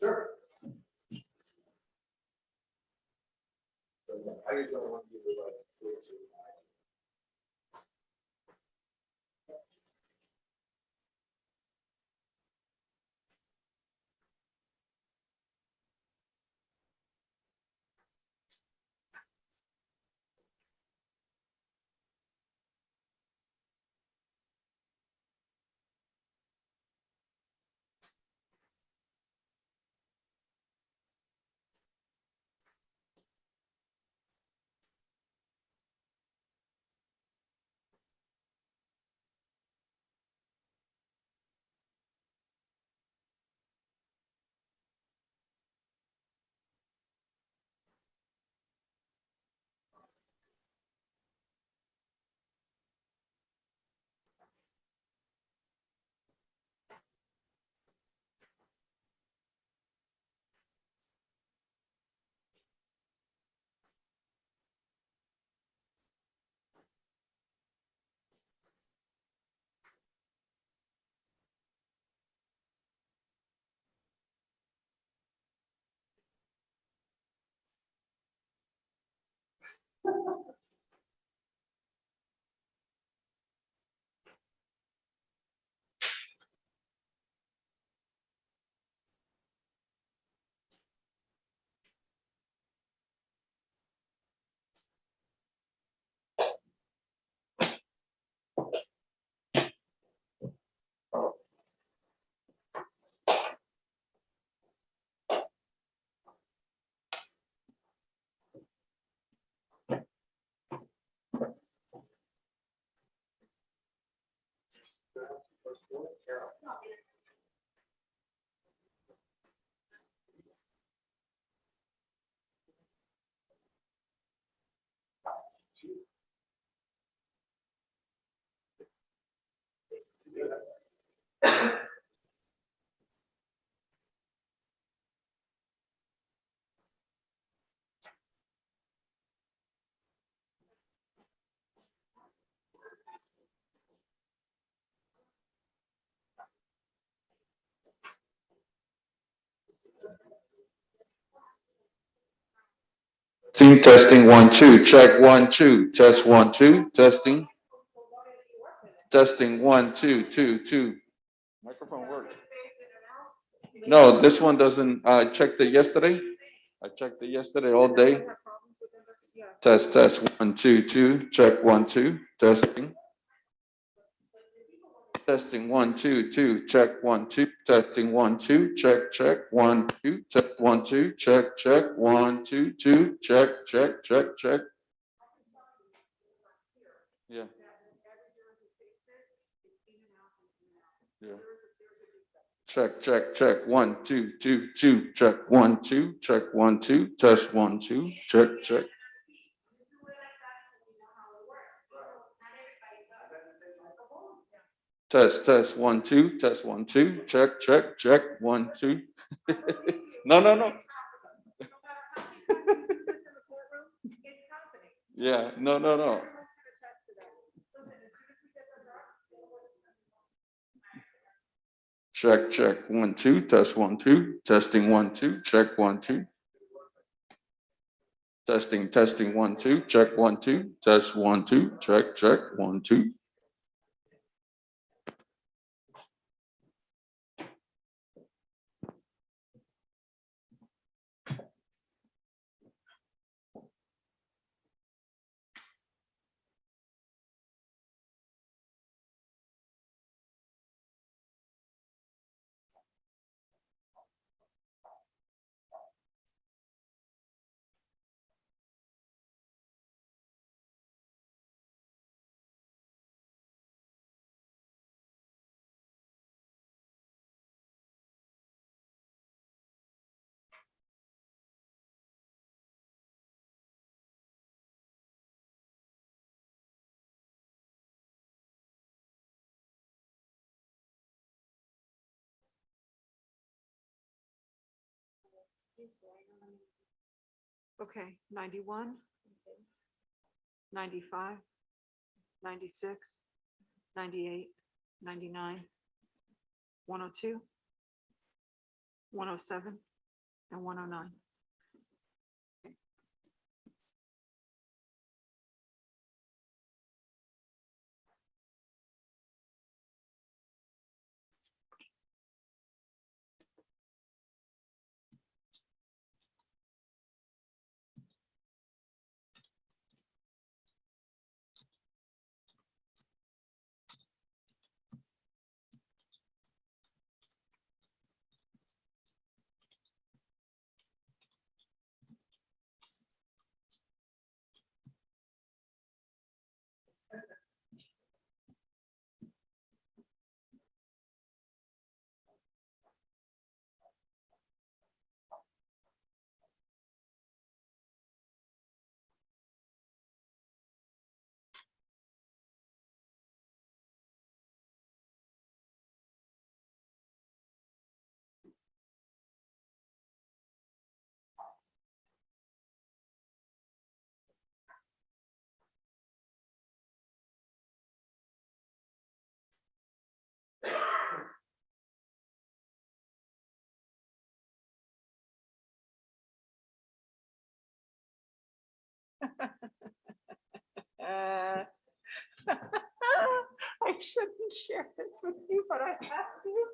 Sure. I just don't want you to like. Testing 1 2, check 1 2, test 1 2, testing. Testing 1 2 2 2. Microphone works. No, this one doesn't. I checked it yesterday. I checked it yesterday all day. Test 1 2 2, check 1 2, testing. Testing 1 2 2, check 1 2, testing 1 2, check 1 2, check 1 2, check 1 2 2, check. Yeah. Yeah. Check 1 2 2 2, check 1 2, check 1 2, test 1 2, check. Test 1 2, test 1 2, check 1 2. No. Yeah, no. Check 1 2, test 1 2, testing 1 2, check 1 2. Testing 1 2, check 1 2, test 1 2, check 1 2. Okay, 91, 95, 96, 98, 99, 102, 107, and 109. I shouldn't share this with you, but I have to.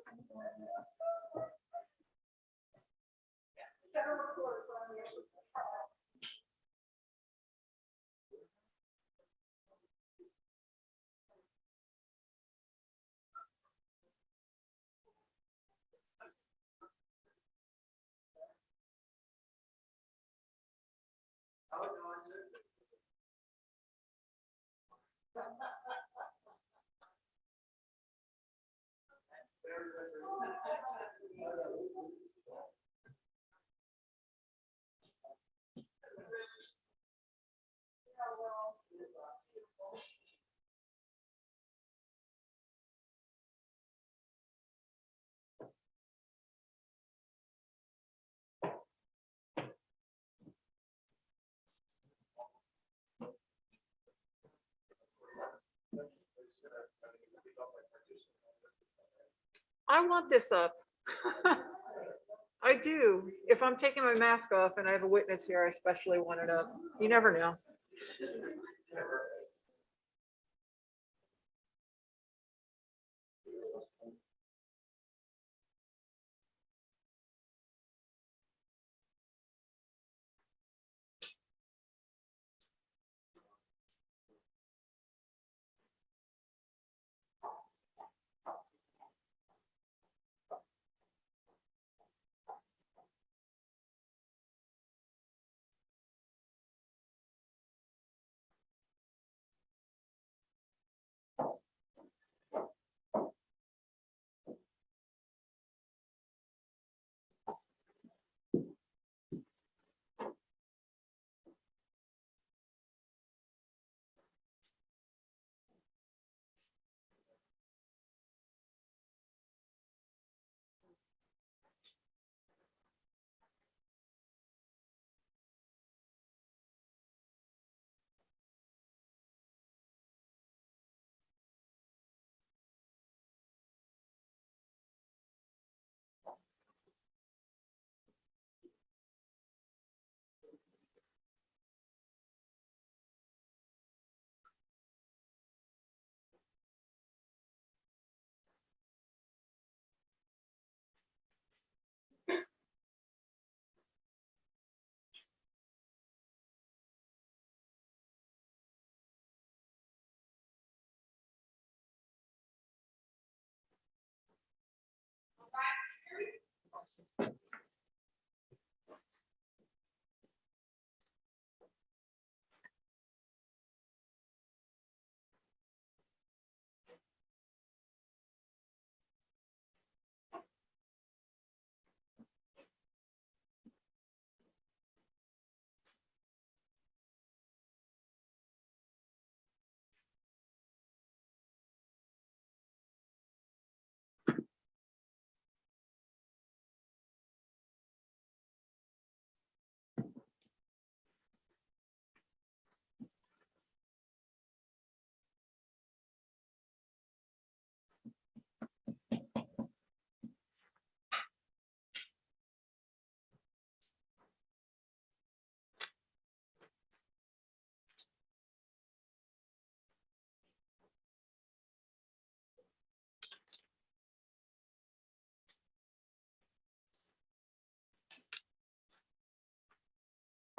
I want this up. I I do. If I'm taking my mask off and I have a witness here, I especially want it up. You never know.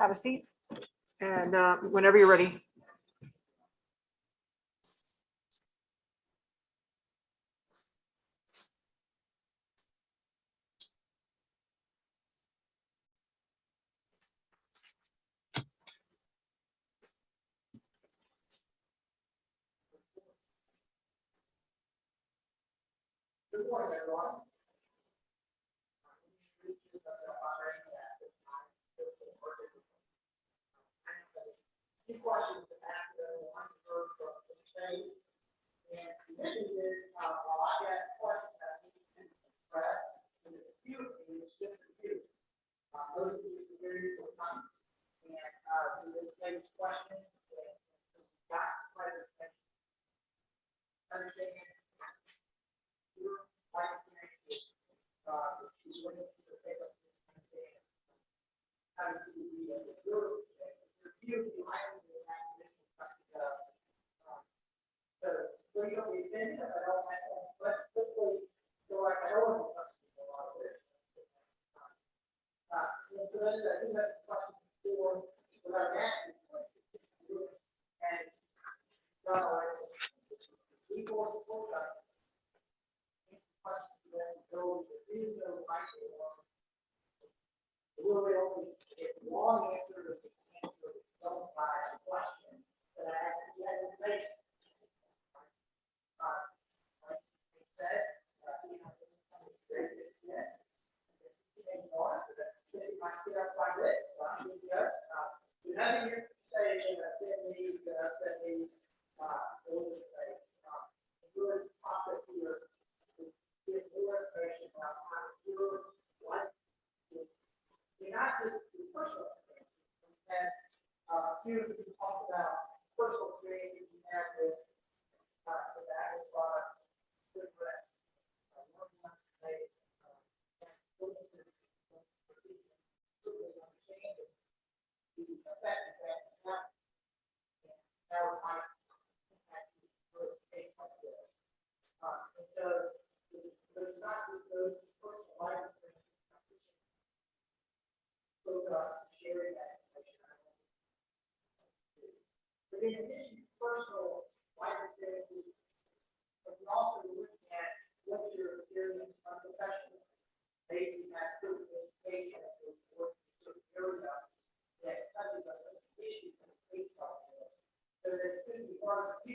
Have a seat. And whenever you're ready. Good morning, everyone. Two questions to ask one first from the state. And this is, while I got questions that need to be expressed, and it's a few of these, it's just a few. Those of you who are very for time. And we will take questions and got quite a bit. Understanding. Your life experience, is what it is to take up this understanding. How do you do the your review of the items in that position? So, what do you want me to send? I don't have, let's quickly go like I don't want to touch a lot of this. And so those, I think that's questions for, what I'm asking. And, people support us. Questions that go, there is no right or wrong. Really only get long answer to the answer don't buy a question that I have to get information. Like it said, you know, this is something very good. More, it might get up like this. You have here to say that me, good process here to get more information about how your life. You're not just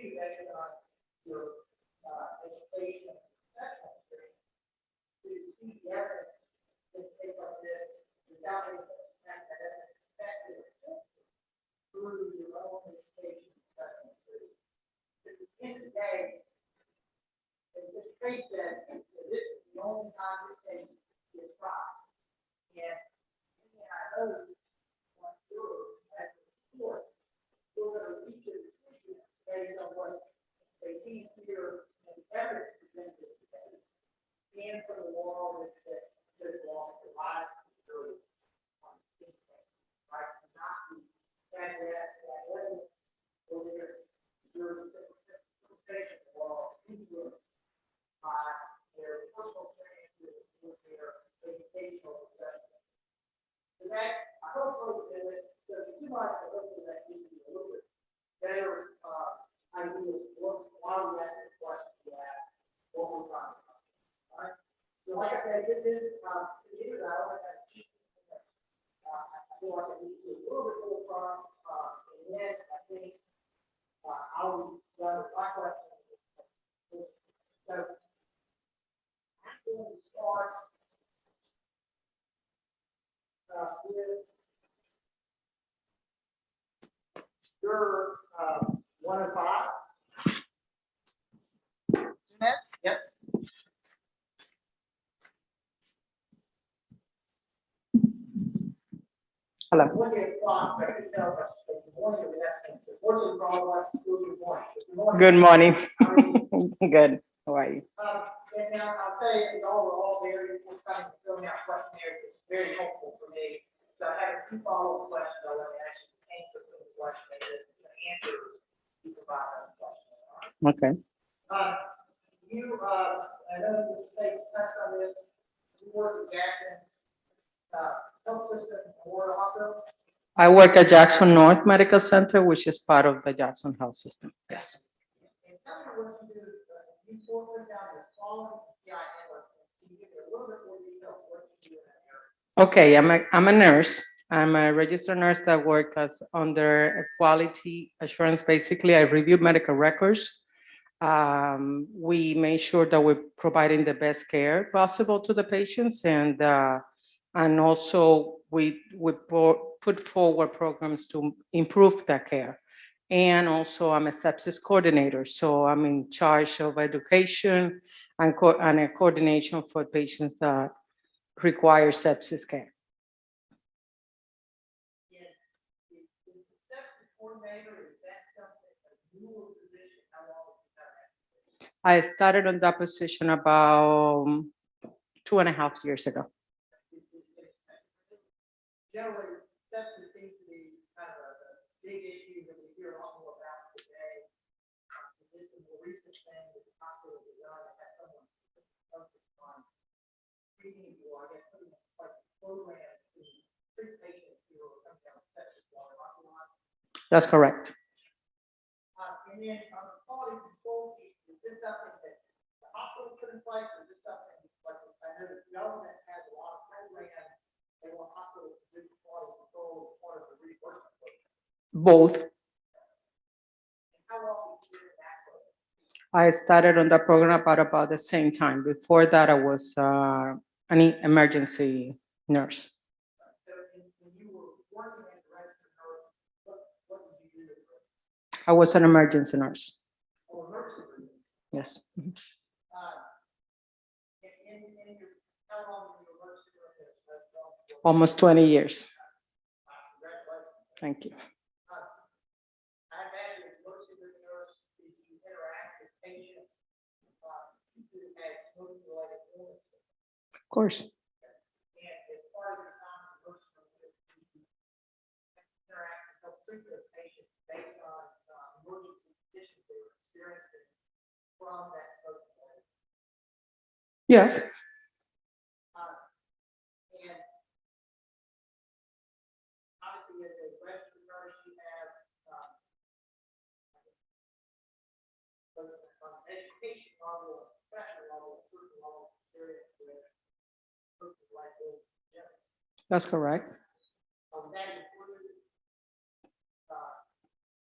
you based on your education and professional experience to see the evidence in a case like this without any fact that evidence affected through your own education and professional experience. At the end of the day, as Mr. Page said, this is the only time this case is tried. And I know one juror at the court will go to reach a decision based on what they see here and the evidence presented today. And for the law that the law provides the jury on this case, right? Not the fact that evidence will be a jury interpretation of the law influenced by their personal experiences with their educational professional. So that, I hope that so if you like to look at that, gives you a little bit better idea of why we ask the question we ask, what we're trying to do. All right. So like I said, this is I only have cheap. I feel like I need to do a little bit more from, and then I think I'll be done with my question. So I'm going to start with your 105. Yep. Hello. Look at the clock, I can tell us, the morning of the next thing. What's the problem? Good morning. Good morning. How are you? Good. How are you? And now I'll tell you, y'all were all very, kind of filling out questionnaires, it's very helpful for me. So I have a few follow-up questions I want to actually answer for the question and the answer you provide on the question. All right? Okay. I know you say touched on this, you work at Jackson, Health System, Memorial Hospital. I work at Jackson North Medical Center, which is part of the Jackson Health System. Yes. And tell me what you do, you put down your following CI analyst, can you give me a little bit more detail of what you do in that area? Okay, I'm a nurse. I'm a registered nurse that works under a quality assurance. Basically, I review medical records. We make sure that we're providing the best care possible to the patients, and also we put forward programs to improve that care. And also, I'm a sepsis coordinator, so I'm in charge of education and a coordination for patients that require sepsis care. I started on that position about 2.5 years ago. Generally, sepsis seems to be kind of a big issue that we hear a lot more about today. This is a more recent thing that the hospital has done, that has someone focused on treating you, I guess, putting like programs to treat patients who are coming down with sepsis water. That's correct. And then on the quality control piece, is this something that the hospital put in place, or is this something like, I know the government has a lot of programs, they want hospitals to do quality control as part of the reimbursement program. Both. And how long did you do that program? I started on that program about the same time. Before that, I was an emergency nurse. So when you were working as a registered nurse, what did you do? I was an emergency nurse. Oh, emergency room. Yes. And how long were you emergency room? Almost 20 years. Thank you. I imagine as emergency room nurse, did you interact with patients who had smoking-related illnesses? Of course. And as part of your time in the emergency room, you interact with help treat those patients based on emergency conditions they were experiencing from that smoking-related. Yes. And obviously, as a registered nurse, you have both on an education level and professional level, a certain level of experience with persons like this. Yeah. That's correct. That includes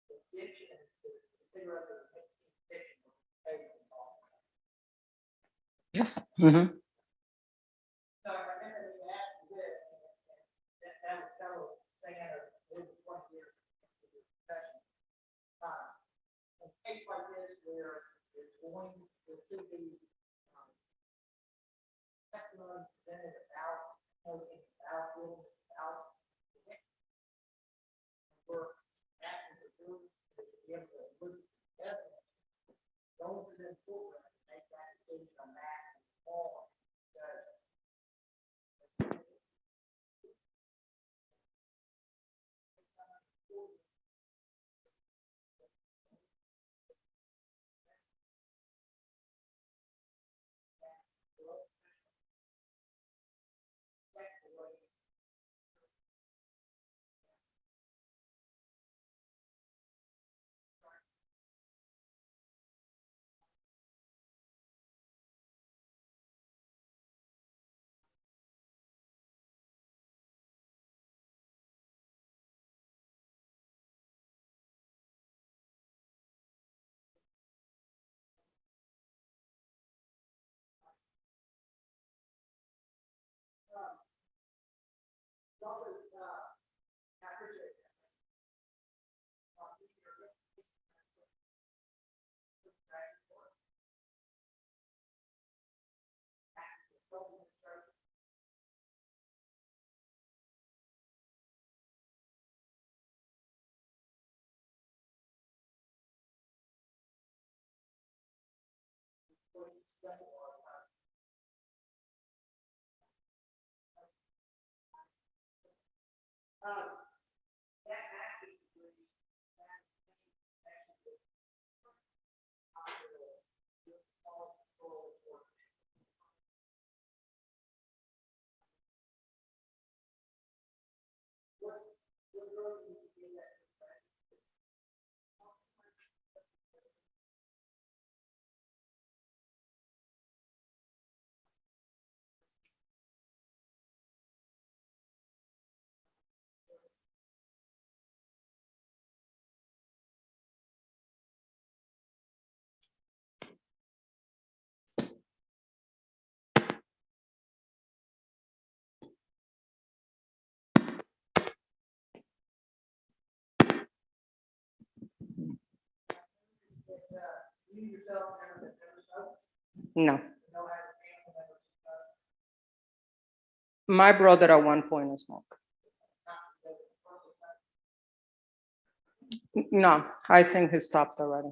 addiction to cigarettes and Yes. Mhm. Case like this where it's going, there should be testimony presented about, rules, about. We're asking the group to be able to listen to evidence. Go to the court and make that decision on that. All. No. My brother at one point smoked. No, I think he stopped already.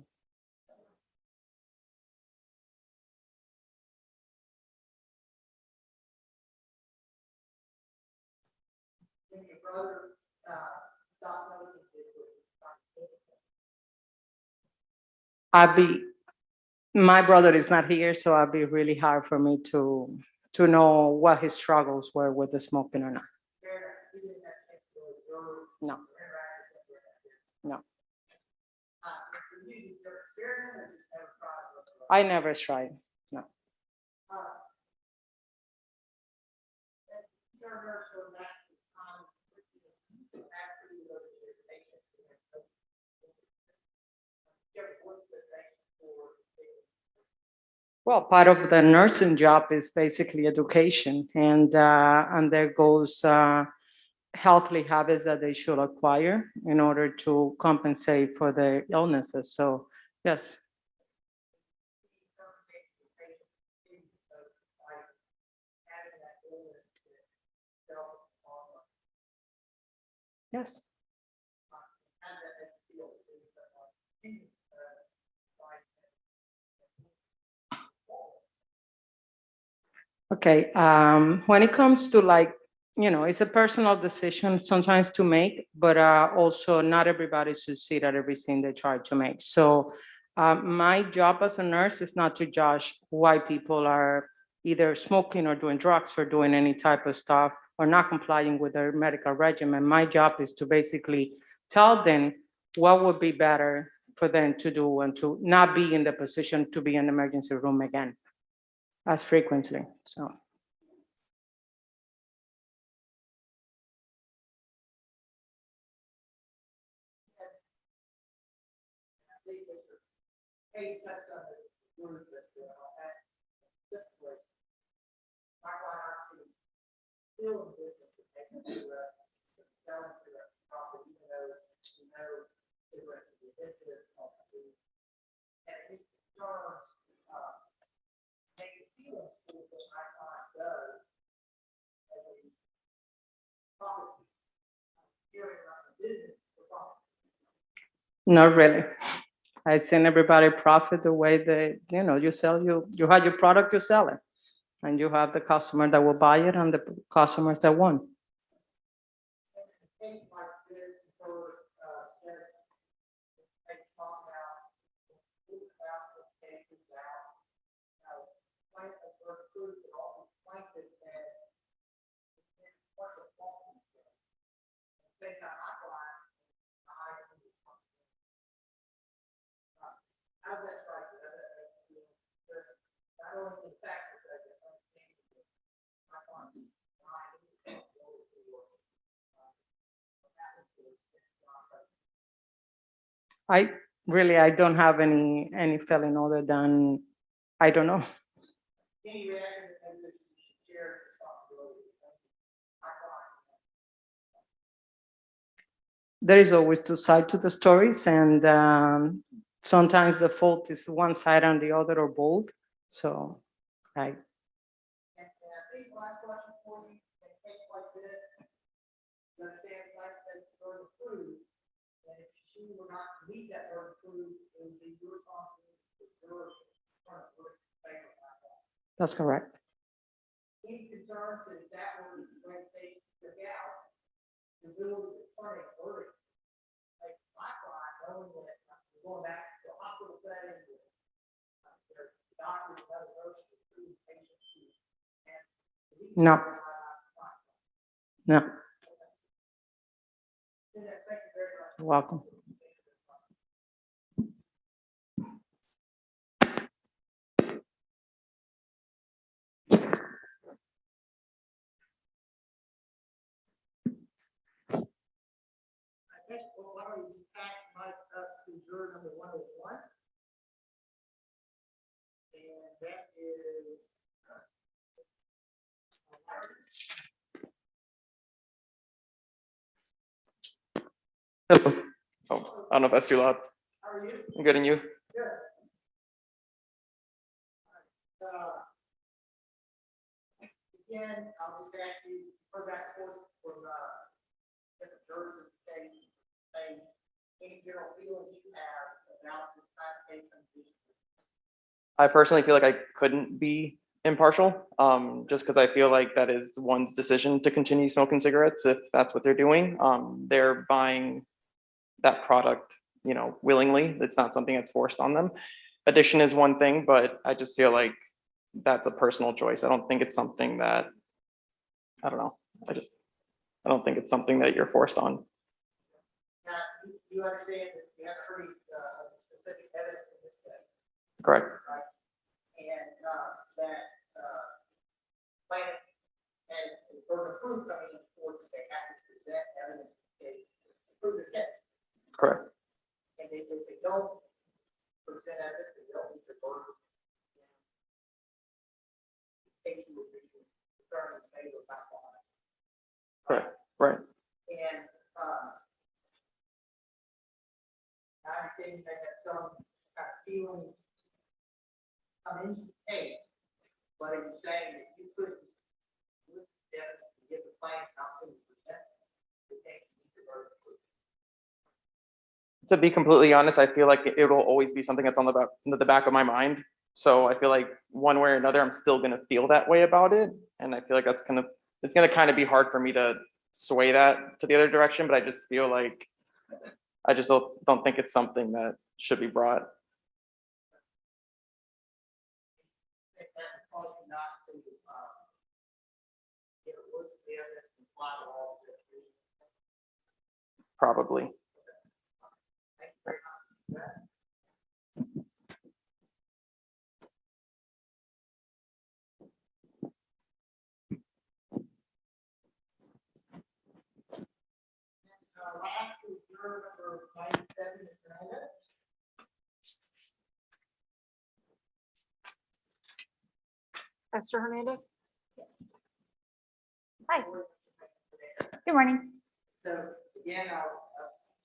My brother is not here, so it'd be really hard for me to know what his struggles were with the smoking or not. No. No. I never tried. No. Well, part of the nursing job is basically education, and there goes healthy habits that they should acquire in order to compensate for the illnesses. So, yes. Yes. Okay, when it comes to it's a personal decision sometimes to make, but also not everybody succeed at everything they try to make. So my job as a nurse is not to judge why people are either smoking or doing drugs or doing any type of stuff or not complying with their medical regimen. My job is to basically tell them what would be better for them to do and to not be in the position to be in the emergency room again as frequently. So. Not really. I seen everybody profit the way they, you sell, you have your product, you sell it. And you have the customer that will buy it and the customers that won't. I don't have any feeling other than, I don't know. There is always two sides to the stories, and sometimes the fault is one side and the other or both. So I. That's correct. No. No. You're welcome. Number 101. And that is Hello. Oh, I don't know if that's too loud. How are you? I'm good, and you? Good. Again, I'll just ask you for that forth from different jurors and say any general feelings you have about this kind of case. I personally feel like I couldn't be impartial, just because I feel like that is one's decision to continue smoking cigarettes if that's what they're doing. They're buying that product, willingly. It's not something that's forced on them. Addiction is one thing, but I just feel like that's a personal choice. I don't think it's something that, I don't know. I don't think it's something that you're forced on. Now, you understand that you haven't heard specific evidence in this case. Correct. Right? And that plaintiff and the burden of proof coming in forth that they have to present evidence to prove the case. Correct. And if they don't present evidence, they don't meet the burden. Case would be determined in favor of that one. Correct. Right. And I understand they have some kind of feeling come into the case, but are you saying that you couldn't look at evidence to give the plaintiff an opportunity to present the case to meet the burden of proof? To be completely honest, I feel like it will always be something that's on the back of my mind. So I feel like one way or another, I'm still going to feel that way about it. And I feel like it's going to kind of be hard for me to sway that to the other direction, but I just feel like I just don't think it's something that should be brought. Probably. Last is juror number 97, Mr. Hernandez. Esther Hernandez? Hi. Good morning. So again, I'll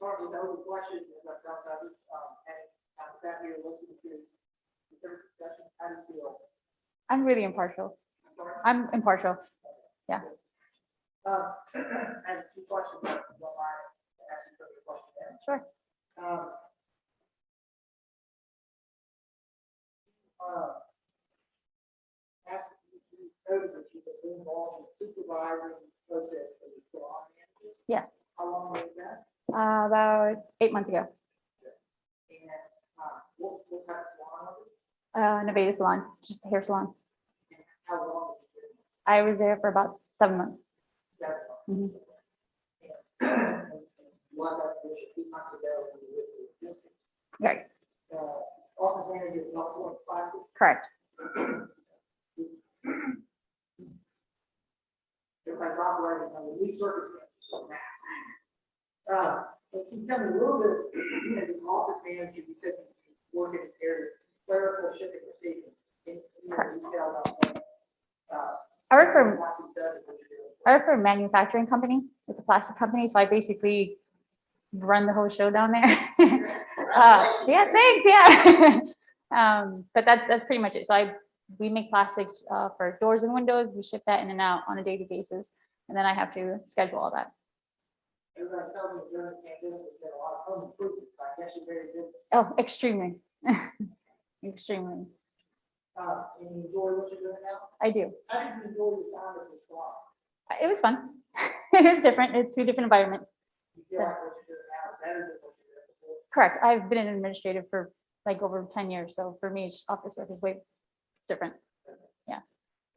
hardly know the questions as I've done others, and I'm sat here listening to the third discussion. How do you feel? I'm really impartial. I'm impartial. Yeah. I have two questions. If you don't mind asking for the question. Sure. After you noted that you were involved in supervising process for the salon manager, Yes. how long was that? About 8 months ago. And what type of salon was it? Nevada salon, just a hair salon. And how long was it? I was there for about 7 months. Mhm. One that was a few months ago when you were with the district. Right. Office manager is not going to classes. Correct. Everybody's operating under new circumstances. So can you tell me a little bit, as an office manager, you said you work in this area, clerical shipping receiving, in detail about that. I work for a manufacturing company. It's a plastic company, so I basically run the whole show down there. Yeah, thanks. Yeah. But that's pretty much it. So we make plastics for doors and windows. We ship that in and out on a daily basis, and then I have to schedule all that. Everybody tells me during the pandemic, there's been a lot of home improvements. I guess you're very busy. Oh, extremely, extremely. And you enjoy what you're doing now? I do. How did you enjoy your time at the salon? It was fun. It was different. It's two different environments. You feel like what you're doing now is better than what you're doing before? Correct. I've been an administrative for like over 10 years. So for me, office work is way different. Yeah.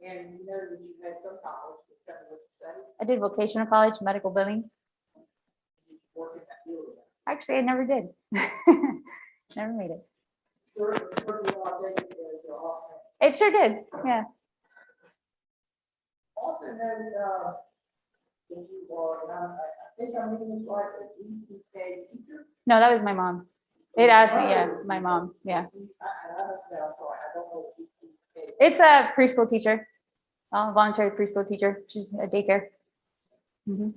And you know that you had some college, but tell me what you studied. I did vocational college, medical billing. You work in that field. Actually, I never did. Never made it. It sure did. Yeah. Also know that you are, I think I'm reading this right, a DMCA teacher. No, that was my mom. It asked me, yeah, my mom. Yeah. I don't know. It's a preschool teacher, voluntary preschool teacher. She's a daycare. Mhm.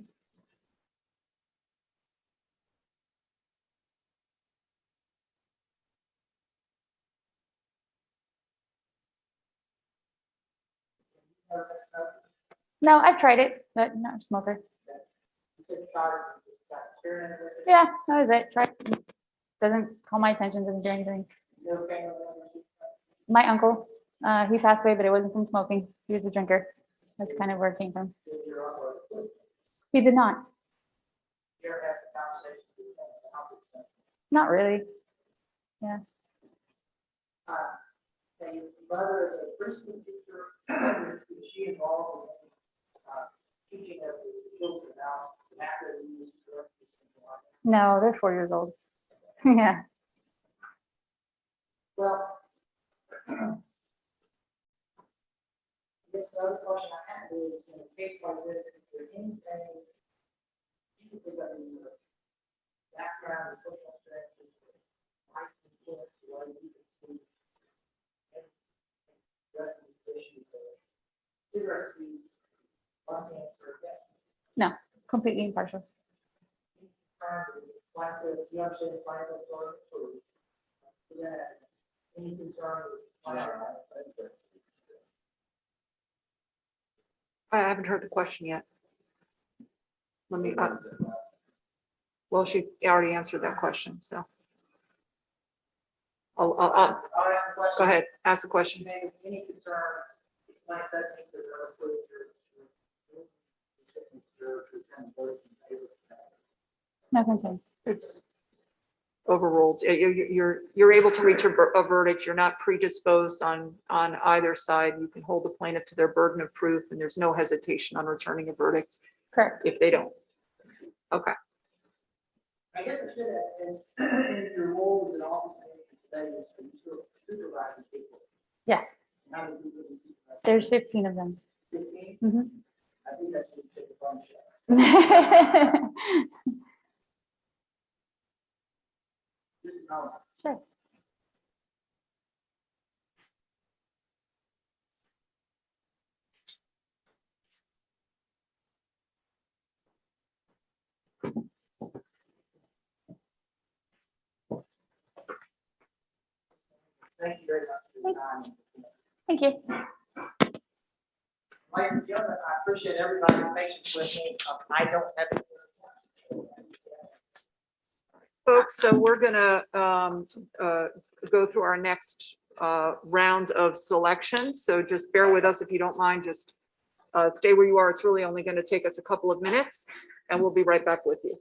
No, I've tried it, but not a smoker. Yeah, that was it. Try. Doesn't call my attention, doesn't do anything. My uncle, he passed away, but it wasn't from smoking. He was a drinker. That's kind of where it came from. He did not. Not really. Yeah. Your mother is a preschool teacher. Is she involved in teaching of the children now after the use of drugs? No, they're 4 years old. Yeah. Well, this other question I have is, in a case like this, is there anything you think of in your background and social strategies, life influence, the way you can see address these issues of cigarette use, lung cancer, death? No, completely impartial. Like the, you understand the final story, or any concern with? I haven't heard the question yet. Let me, well, she already answered that question, so. I'll, I'll ask the question. go ahead, ask the question. Any concern, like that, think that are approved No concerns. It's overruled. You're able to reach a verdict. You're not predisposed on either side. You can hold the plaintiff to their burden of proof, and there's no hesitation on returning a verdict. Correct. If they don't. Okay. I guess I should have, and your role as an officer today is to supervise people. Yes. How many people do you supervise? There's 15 of them. 15? Mhm. I think that's going to take a bunch of. Sure. Thank you very much for your time. Thank you. Ladies and gentlemen, I appreciate everybody's patience with me. I don't have any. Folks, so we're gonna go through our next round of selections. So just bear with us if you don't mind, just stay where you are. It's really only gonna take us a couple of minutes and we'll be right back with you.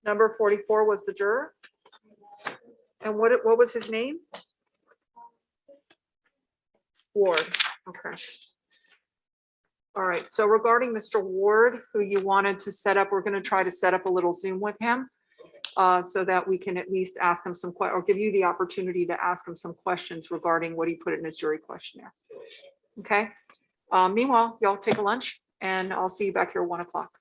Number 44 was the juror. And what was his name? Ward. Okay. All right. So regarding Mr. Ward, who you wanted to set up, we're going to try to set up a little Zoom with him so that we can at least ask him some or give you the opportunity to ask him some questions regarding what he put in his jury questionnaire. Okay. Meanwhile, y'all take a lunch and I'll see you back here at 1 o'clock.